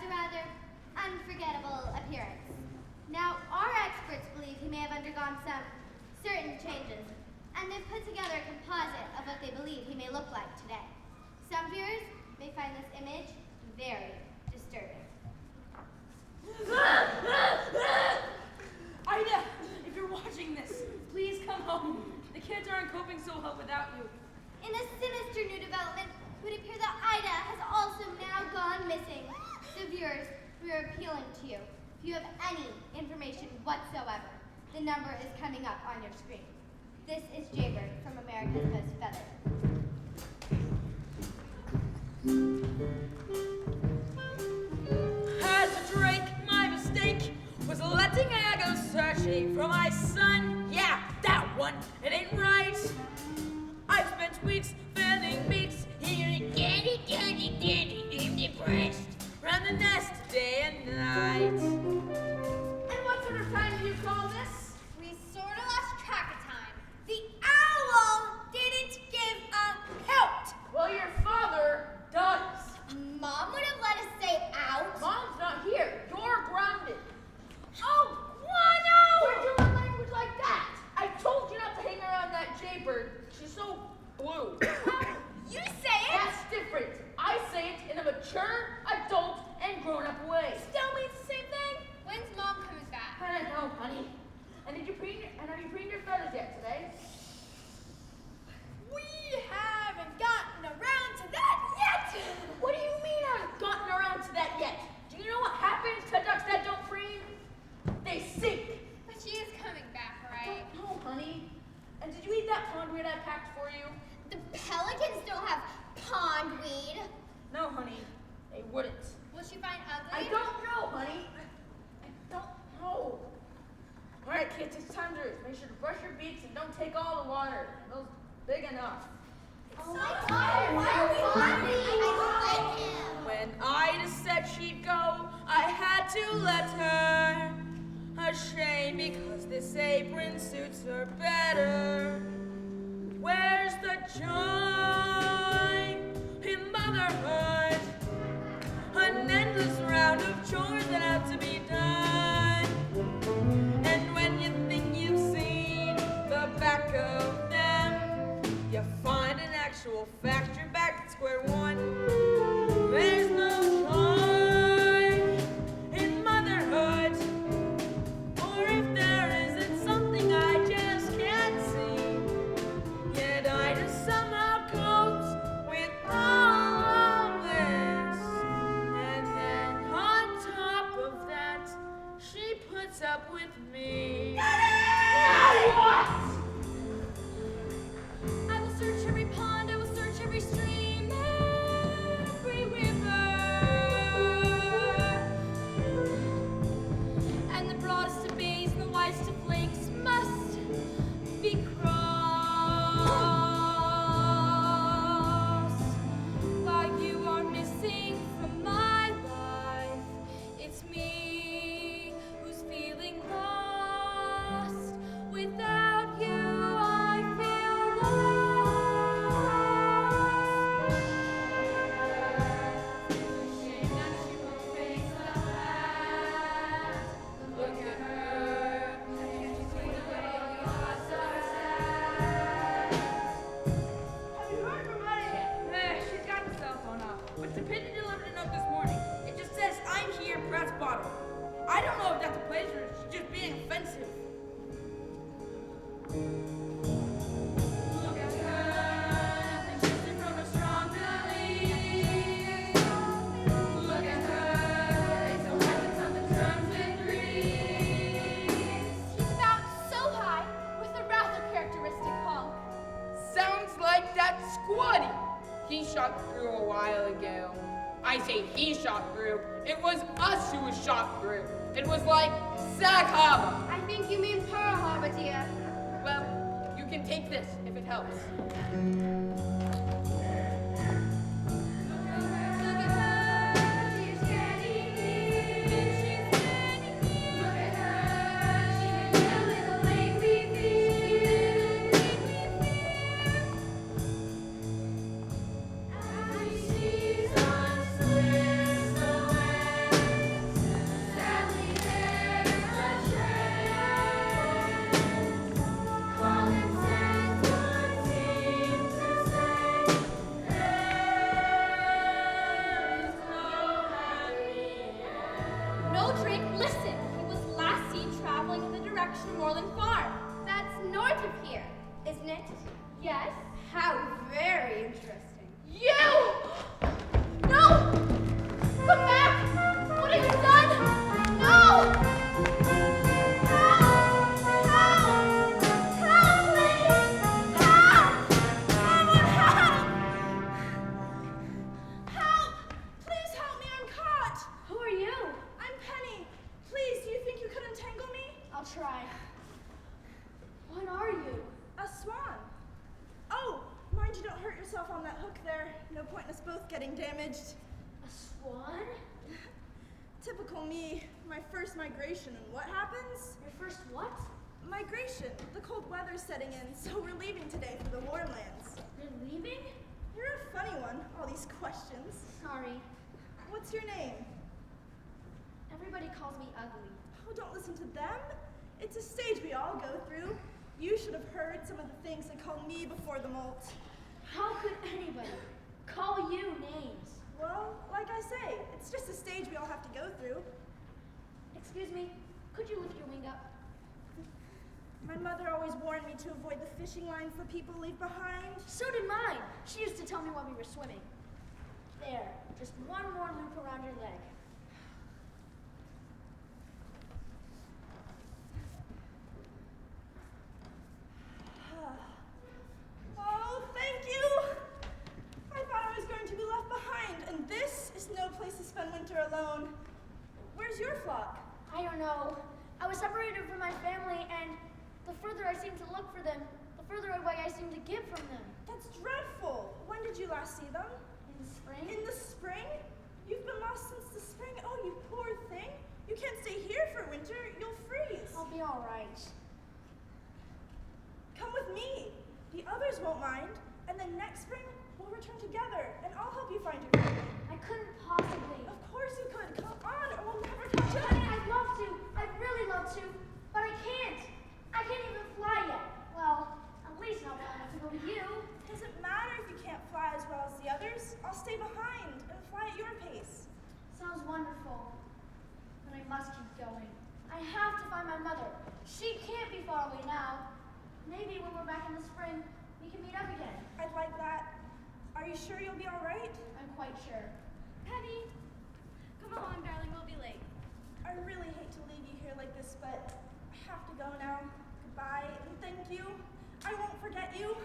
a rather unforgettable appearance. Now, our experts believe he may have undergone some certain changes, and they've put together a composite of what they believe he may look like today. Some viewers may find this image very disturbing. Ida, if you're watching this, please come home. The kids aren't coping so well without you. In a sinister new development, it would appear that Ida has also now gone missing. So viewers, we are appealing to you. If you have any information whatsoever, the number is coming up on your screen. This is Jaybird from America's Most Feathered. As a drake, my mistake was letting I go searching for my son. Yeah, that one, it ain't right. I've spent weeks filling beats, hearing candy, candy, candy, I'm depressed. Round the nest day and night. And what sort of time do you call this? We sort of lost track of time. The owl didn't give a hoot. Well, your father does. Mom would have let us say out. Mom's not here. You're grounded. Oh, Where'd Guano! you learn language like that? I told you not to hang around that Jaybird. She's so blue. You say it. That's different. I say it in a mature, adult, and grown-up way. Still means the same thing. When's Mom coming back? I don't know, honey. And have you preened your feathers yet today? We haven't gotten around to that yet. What do you mean I haven't gotten around to that yet? Do you know what happens to ducks that don't preen? They sink. But she is coming back, right? No, honey. And did you eat that pondweed I packed for you? The pelicans don't have pondweed. No, honey. They wouldn't. Will she find I ugly? don't know, honey. I don't know. All right, kids, it's time to make sure to brush your beaks and don't take all the water. Those big enough. Oh my God! Why are we laughing? I don't like him. When Ida said she'd go, I had to let her. A shame because this apron suits her better. Where's the joy in motherhood? An endless round of chores that have to be done. And when you think you've seen the back of them, you find an actual fact you're back at square one. There's no joy in motherhood, or if there isn't something I just can't see. Yet Ida somehow copes with all of this, and then on top of that, she puts up with me. I will search every pond, I will search every stream, every river. And the broadest of bays and the widest of lakes must be crossed. While you are missing from my life, it's me who's feeling lost. Without you, I feel lost. Shame that she won't face the fact. Look at her, and she's sweet the way the odds are sad. Have you heard from Ida yet? She's got the cell phone off. But the pigeon delivered a note this morning. It just says, I'm here, Pratt's bottle. I don't know if that's a place or she's just being offensive. Look at her, and she's from a strong belief. Look at her, it's so hard to come to terms with grief. He's about so high with a rather characteristic honk. Sounds like that squatty. He shot through a while ago. I say he shot through. It was us who was shot through. It was like Sag Harbor. I think you mean Pearl Harbor, dear. Well, you can take this if it helps. Look at her, she's getting near. She's getting near. Look at her, she may be a little late, we fear. And she's on slips away. there. No point in us both getting damaged. A swan? Typical me. My first migration, and what happens? Your first what? Migration. The cold weather's setting in, so we're leaving today for the warlands. You're leaving? You're a funny one, all these questions. Sorry. What's your name? Everybody calls me ugly. Oh, don't listen to them. It's a stage we all go through. You should have heard some of the things they call me before the molt. How could anybody call you names? Well, like I say, it's just a stage we all have to go through. Excuse me, could you lift your wing up? My mother always warned me to avoid the fishing lines that people leave behind. So did mine. She used to tell me when we were swimming. There, just one more loop around your leg. Oh, thank you! I thought I was going to be left behind, and this is no place to spend winter alone. Where's your flock? I don't know. I was separated from my family, and the further I seem to look for them, the further away I seem to get from them. That's dreadful. When did you last see them? In the spring? In the spring? You've been lost since the spring? Oh, you poor thing. You can't stay here for winter. You'll freeze. I'll be all right. Come with me. The others won't mind. And then next spring, we'll return together, and I'll help you find your family. I couldn't possibly. Of course you could. Come on, or we'll never catch up. Honey, I'd love to. I'd really love to. But I can't. I can't even fly yet. Well, at least not well enough to go with you. Doesn't matter if you can't fly as well as the others. I'll stay behind and fly at your pace. Sounds wonderful. But I must keep going. I have to find my mother. She can't be far away now. Maybe when we're back in the spring, we can meet up again. I'd like that. Are you sure you'll be all right? I'm quite sure. Penny, come along, darling. We'll be late. I really hate to leave you here like this, but I have to go now. Goodbye, and thank you. I won't forget you.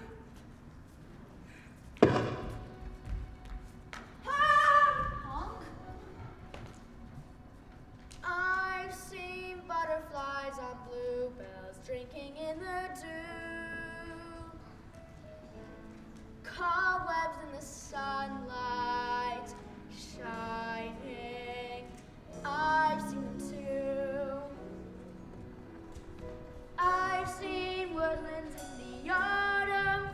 Honk? I've seen butterflies on bluebells drinking in the dew. Cobwebs in the sunlight shining. I've seen them too. I've seen woodlands in the autumn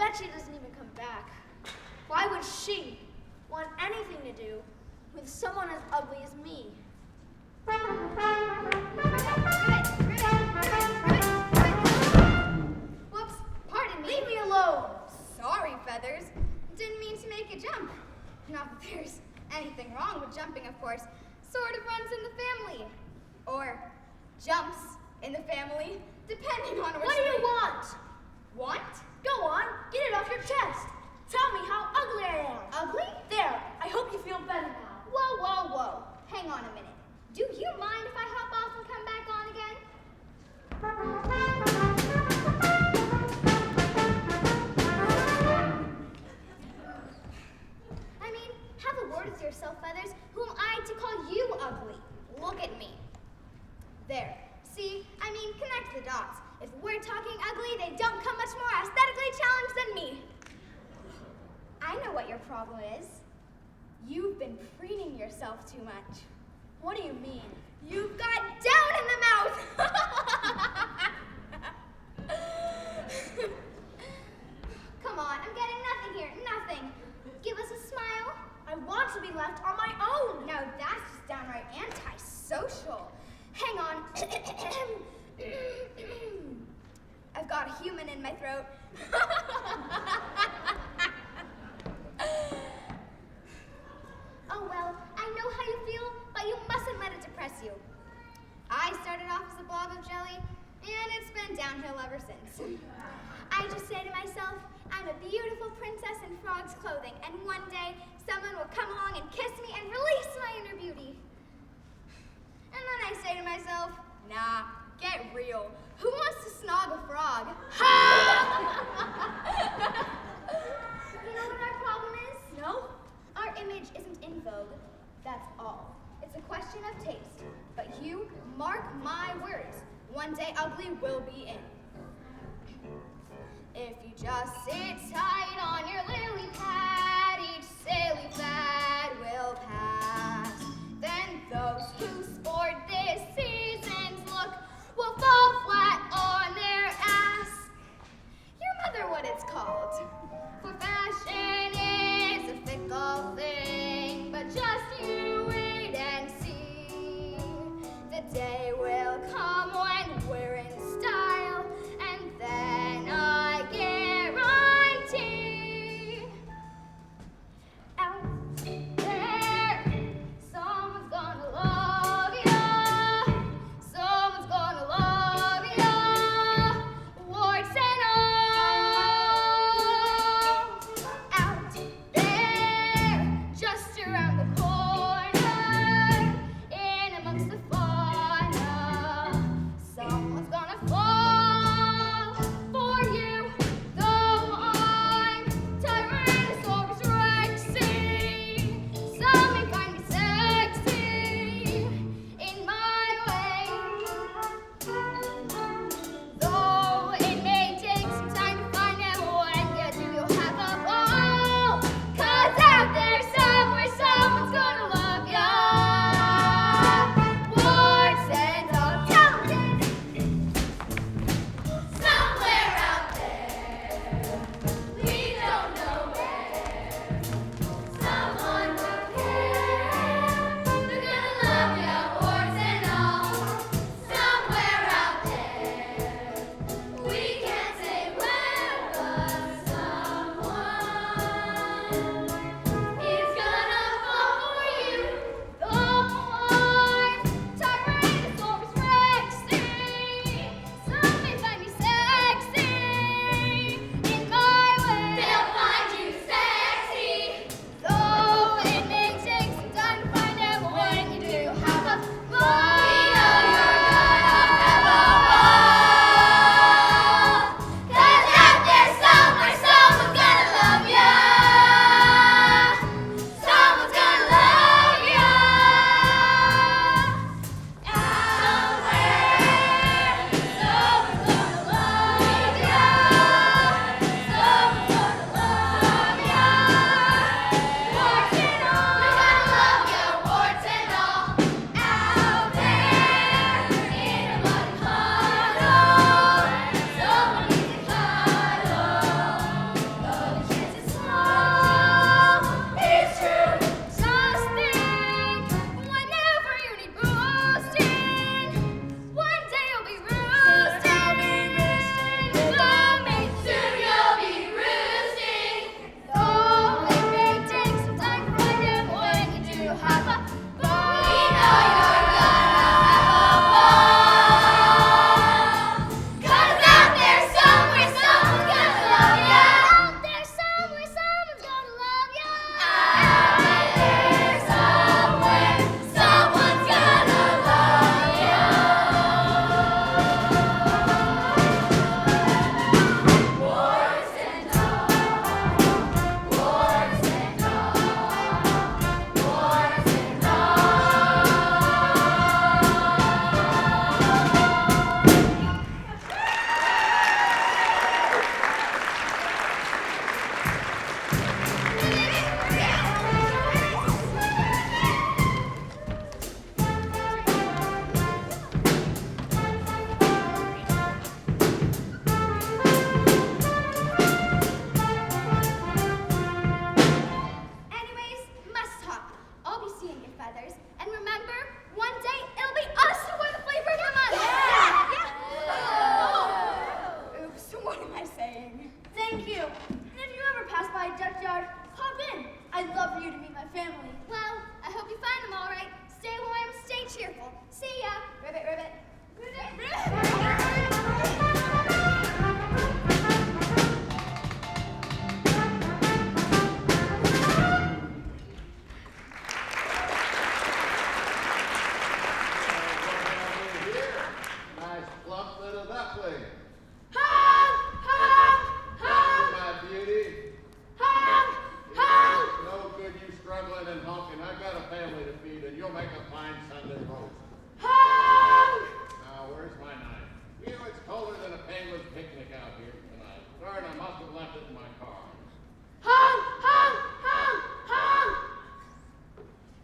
bet she doesn't even come back. Why would she want anything to do with someone as ugly as me? Whoops, pardon me. Leave me alone. Sorry, Feathers. Didn't mean to make you jump. Not that there's anything wrong with jumping, of course. Sort of runs in the family. Or jumps in the family, depending on which What do you way- want? Want? Go on, get it off your chest. Tell me how ugly I am. Ugly? There, I hope you feel better now. Whoa, whoa, whoa. Hang on a minute. Do you mind if I hop off and come back on again? I mean, have a word with yourself, Feathers. Who am I to call you ugly? Look at me. There. See? I mean, connect the dots. If we're talking ugly, they don't come much more aesthetically challenged than me. I know what your problem is. You've been preening yourself too much. What do you mean? You've got down in the mouth! Come on, I'm getting nothing here, nothing. Give us a smile. I want to be left on my own. No, that's just downright antisocial. Hang on. I've got a human in my throat. Oh well, I know how you feel, but you mustn't let it depress you. I started off as a blob of jelly, and it's been downhill ever since. I just say to myself, I'm a beautiful princess in frog's clothing, and one day someone will come along and kiss me and release my inner beauty. And then I say to myself, nah, get real. Who wants to snog a frog? You know what our problem is? No? Our image isn't in vogue, that's all. It's a question of taste. But you, mark my words, one day ugly will be in. If you just sit tight on your lily pad, each silly fad will pass. Then those who sport this season's look will fall flat on their ass. Your mother what it's called. For fashion is a fickle thing, but just you wait and see. The day will come when we're in style, and then I guarantee out there, someone's gonna love ya. Someone's gonna love ya. Warts and all. Thank you. And if you ever pass by a junkyard, pop in. I'd love for you to meet my family. Well, I hope you find them all right. Stay warm, stay cheerful. See ya. Ribbit, ribbit. Ribbit, ribbit. Nice plump little duckling. Honk! Honk! Honk! My beauty. Honk! Honk! No good you struggling and honking. I've got a family to feed, and you'll make a fine Sunday roast. Honk! Now, where's my knife? You know, it's colder than a penguin picnic out here tonight. Darn, I must have left it in my car. Honk! Honk! Honk! Honk!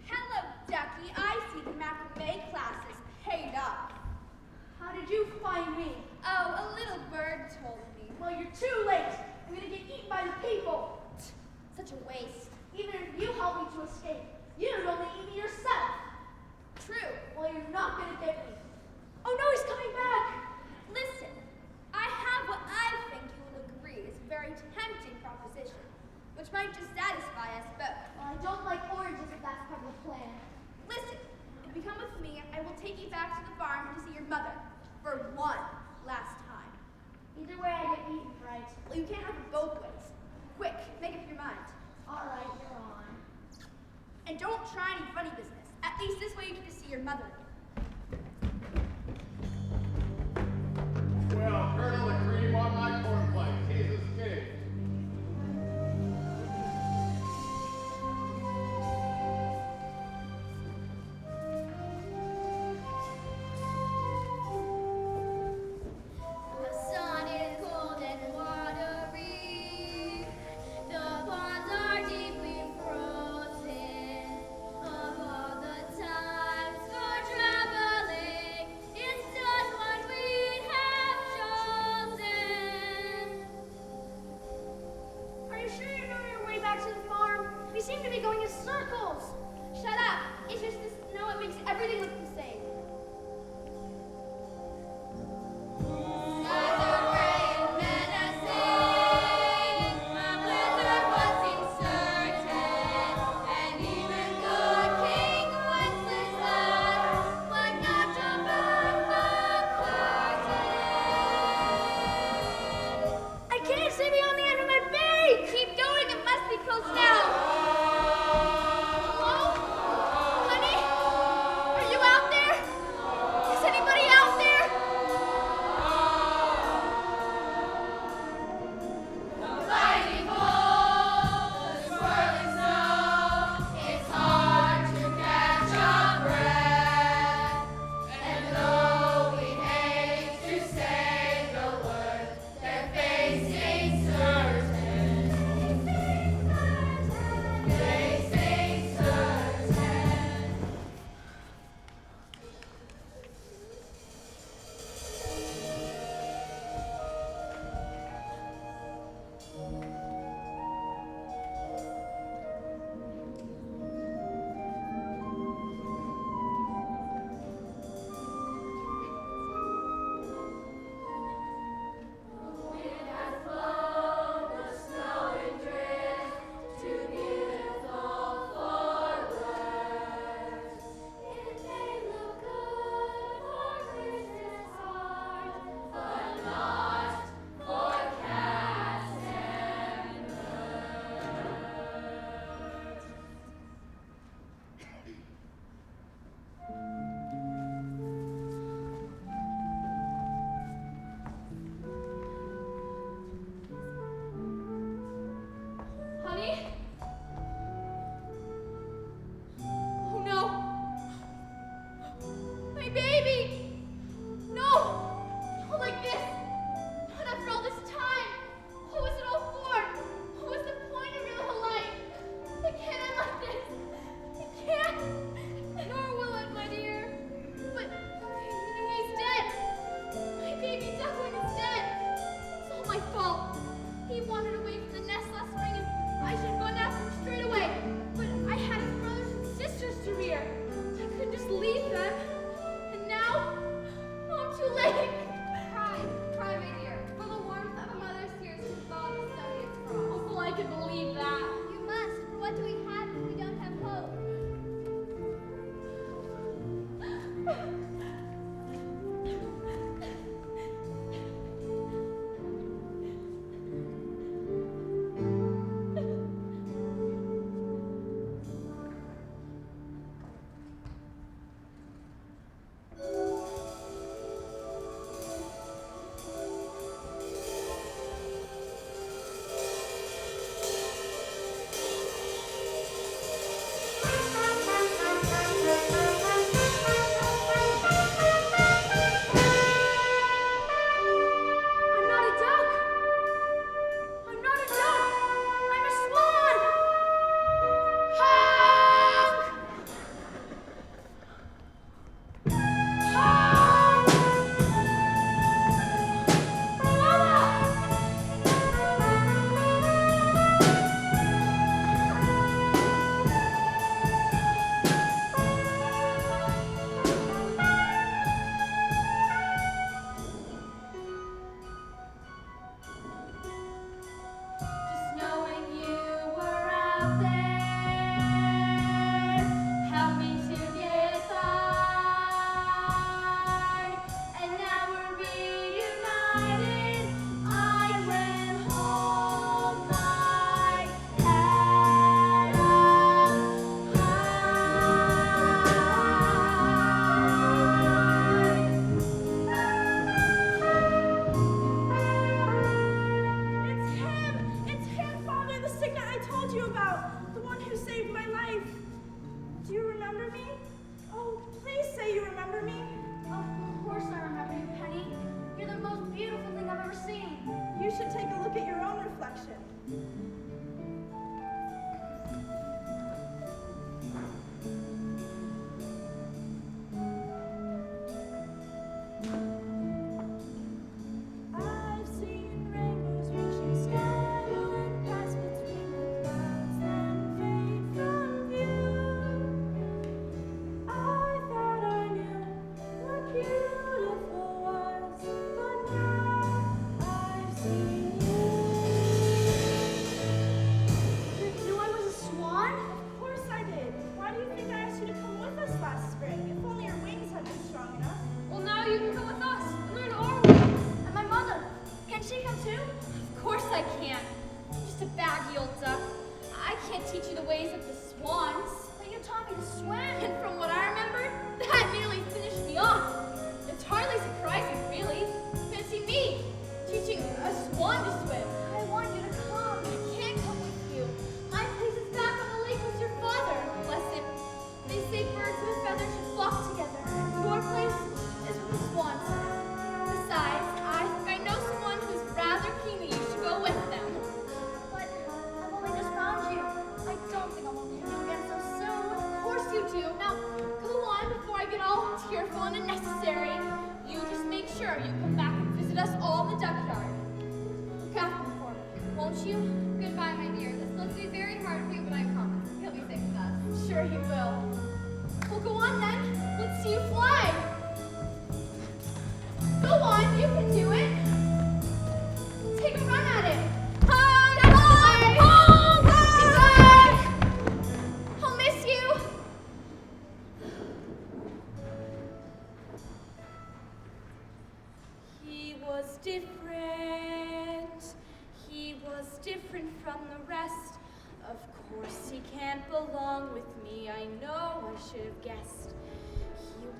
Hello, Ducky. I see the macrame class is paid up. How did you find me? Oh, a little bird told me. Well, you're too late. I'm gonna get eaten by the people. Such a waste. Even if you help me to escape, you'd only eat me yourself. True. Well, you're not gonna get me. Oh no, he's coming back. Listen, I have what I think you will agree is a very tempting proposition, which might just satisfy us both. Well, I don't like oranges if that's part of the plan. Listen, if you come with me, I will take you back to the farm to see your mother for one last time. Either way, I get eaten, right? Well, you can't have it both ways. Quick, make up your mind. All right, you're on. And don't try any funny business. At least this way you get to see your mother again. Well, Colonel, the cream on my cornflakes. He's a skinny. The sun is cold and watery. The ponds are deeply frozen. Of all the times for traveling, it's just what we have chosen. Are you sure you know your way back to the farm? We seem to be going in circles. Shut up. It's just the snow that makes everything look the same. Skies are gray and menacing. A blizzard was certain, and even good King Wenceslas would not jump back the curtain. I can't see beyond the end of my beak. Keep going. It must be close now. Hello? Honey? Are you out what do we have if we don't have hope?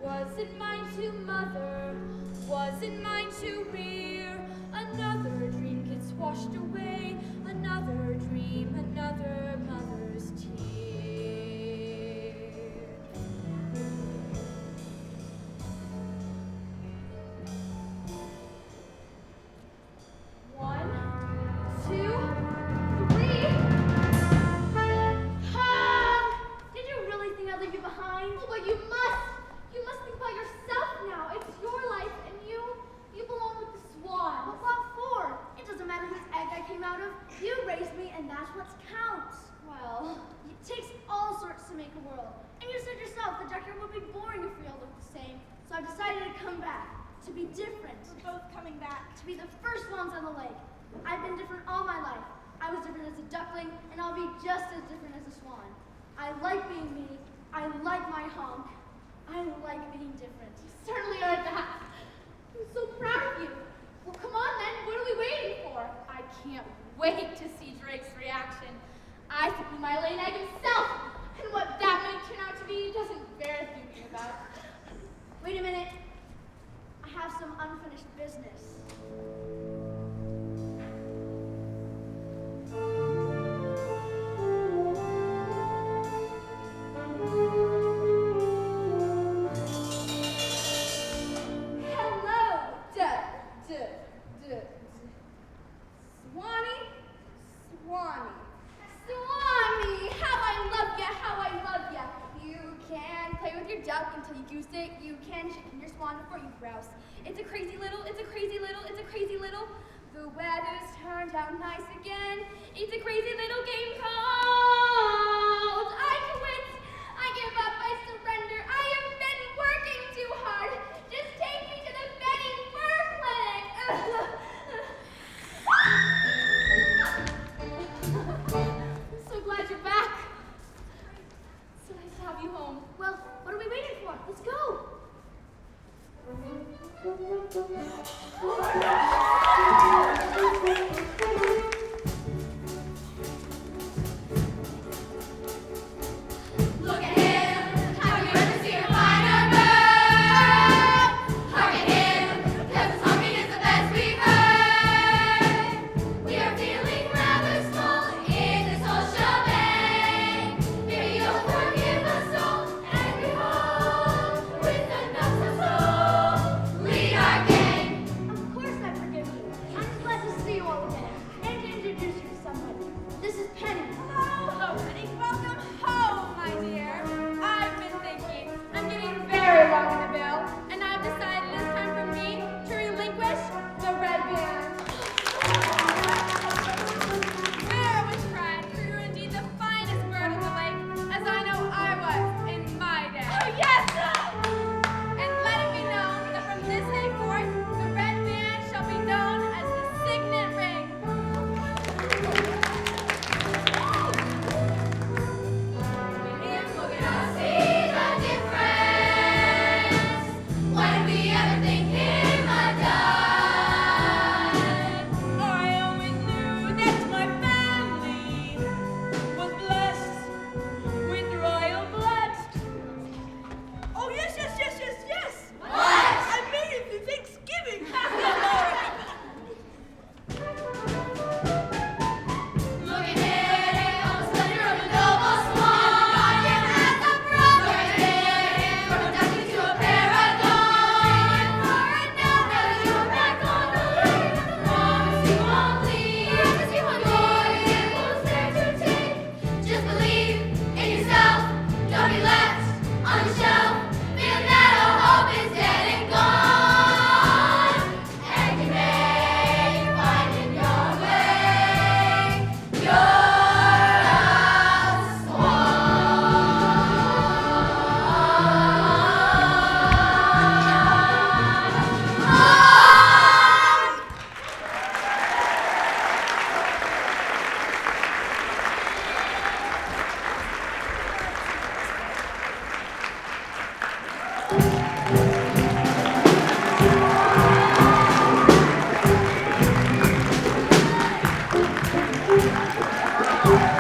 Wasn't mine to mother, wasn't mine to rear. Another dream gets washed away, another dream, another mother's tear. One, two, three. Honk! Did you really think I'd leave you behind? Oh, but you must! You must think about yourself now. It's your life, and you belong with the swan. Well, what for? It doesn't matter whose egg I came out of. You raised me, and that's what counts. Well, it takes all sorts to make a world. And you said yourself the junkyard would be boring if we all looked the same. So I decided to come back, to be different. We're both coming back. To be the first ones on the lake. I've been different all my life. I was different as a duckling, and I'll I'll be just as different as a swan. I like being me. I like my honk. I like being different. You certainly are that. I'm so proud of you. Well, come on then. What are we waiting for? I can't wait to see Drake's reaction. I think he might lay an egg himself, and what that might turn out to be doesn't bear thinking about. Wait a minute. I have some unfinished business. Swanee, how I love ya, how I love ya. You can play with your duck until you goose it. You can chicken your swan before you grouse. It's a crazy little, it's a crazy little, it's a crazy little. The weather's turned out nice again. It's a crazy little game called I quit. I give up, I surrender. I have been working too hard. Just take me to the Betty Fur Clinic. I'm so glad you're back. So nice to have you home. Well, what are we waiting for? Let's go. Look at him, have you ever seen a finer bird? Hark at him, 'cause his honking is the best we've heard. We are feeling rather small in this whole shebang. Maybe you'll forgive us all, and we hope with enough of soul, lead our gang. Of course I forgive you. I'm glad to see you all again. And to introduce you to somebody. This is Penny. Hello, Penny. Welcome home, my dear. I've been thinking. I'm getting very long in the bill, and I've decided it's time for me to relinquish the red band. There was cried, for you're indeed the finest bird of the lake, as I know I was in my day. Oh, yes! And let it be known that from this day forth, the red band shall be known as the signet ring. Look at us, see the difference. When we ever think him a dime. I always knew that my family was blessed with royal blood. Oh, yes, yes, yes, yes, yes. What? I made it for Thanksgiving. Look at him, on the splendor of a noble swan. As a brother, look at him, from a duckling to a paragon. For another, you're back on the lead. Promise you won't leave. Promise you won't leave. Yours who's there to take. Just believe in yourself. Don't be left on the shelf. Feeling that all hope is dead and gone. And you may find in your way. You're a swan. Honk.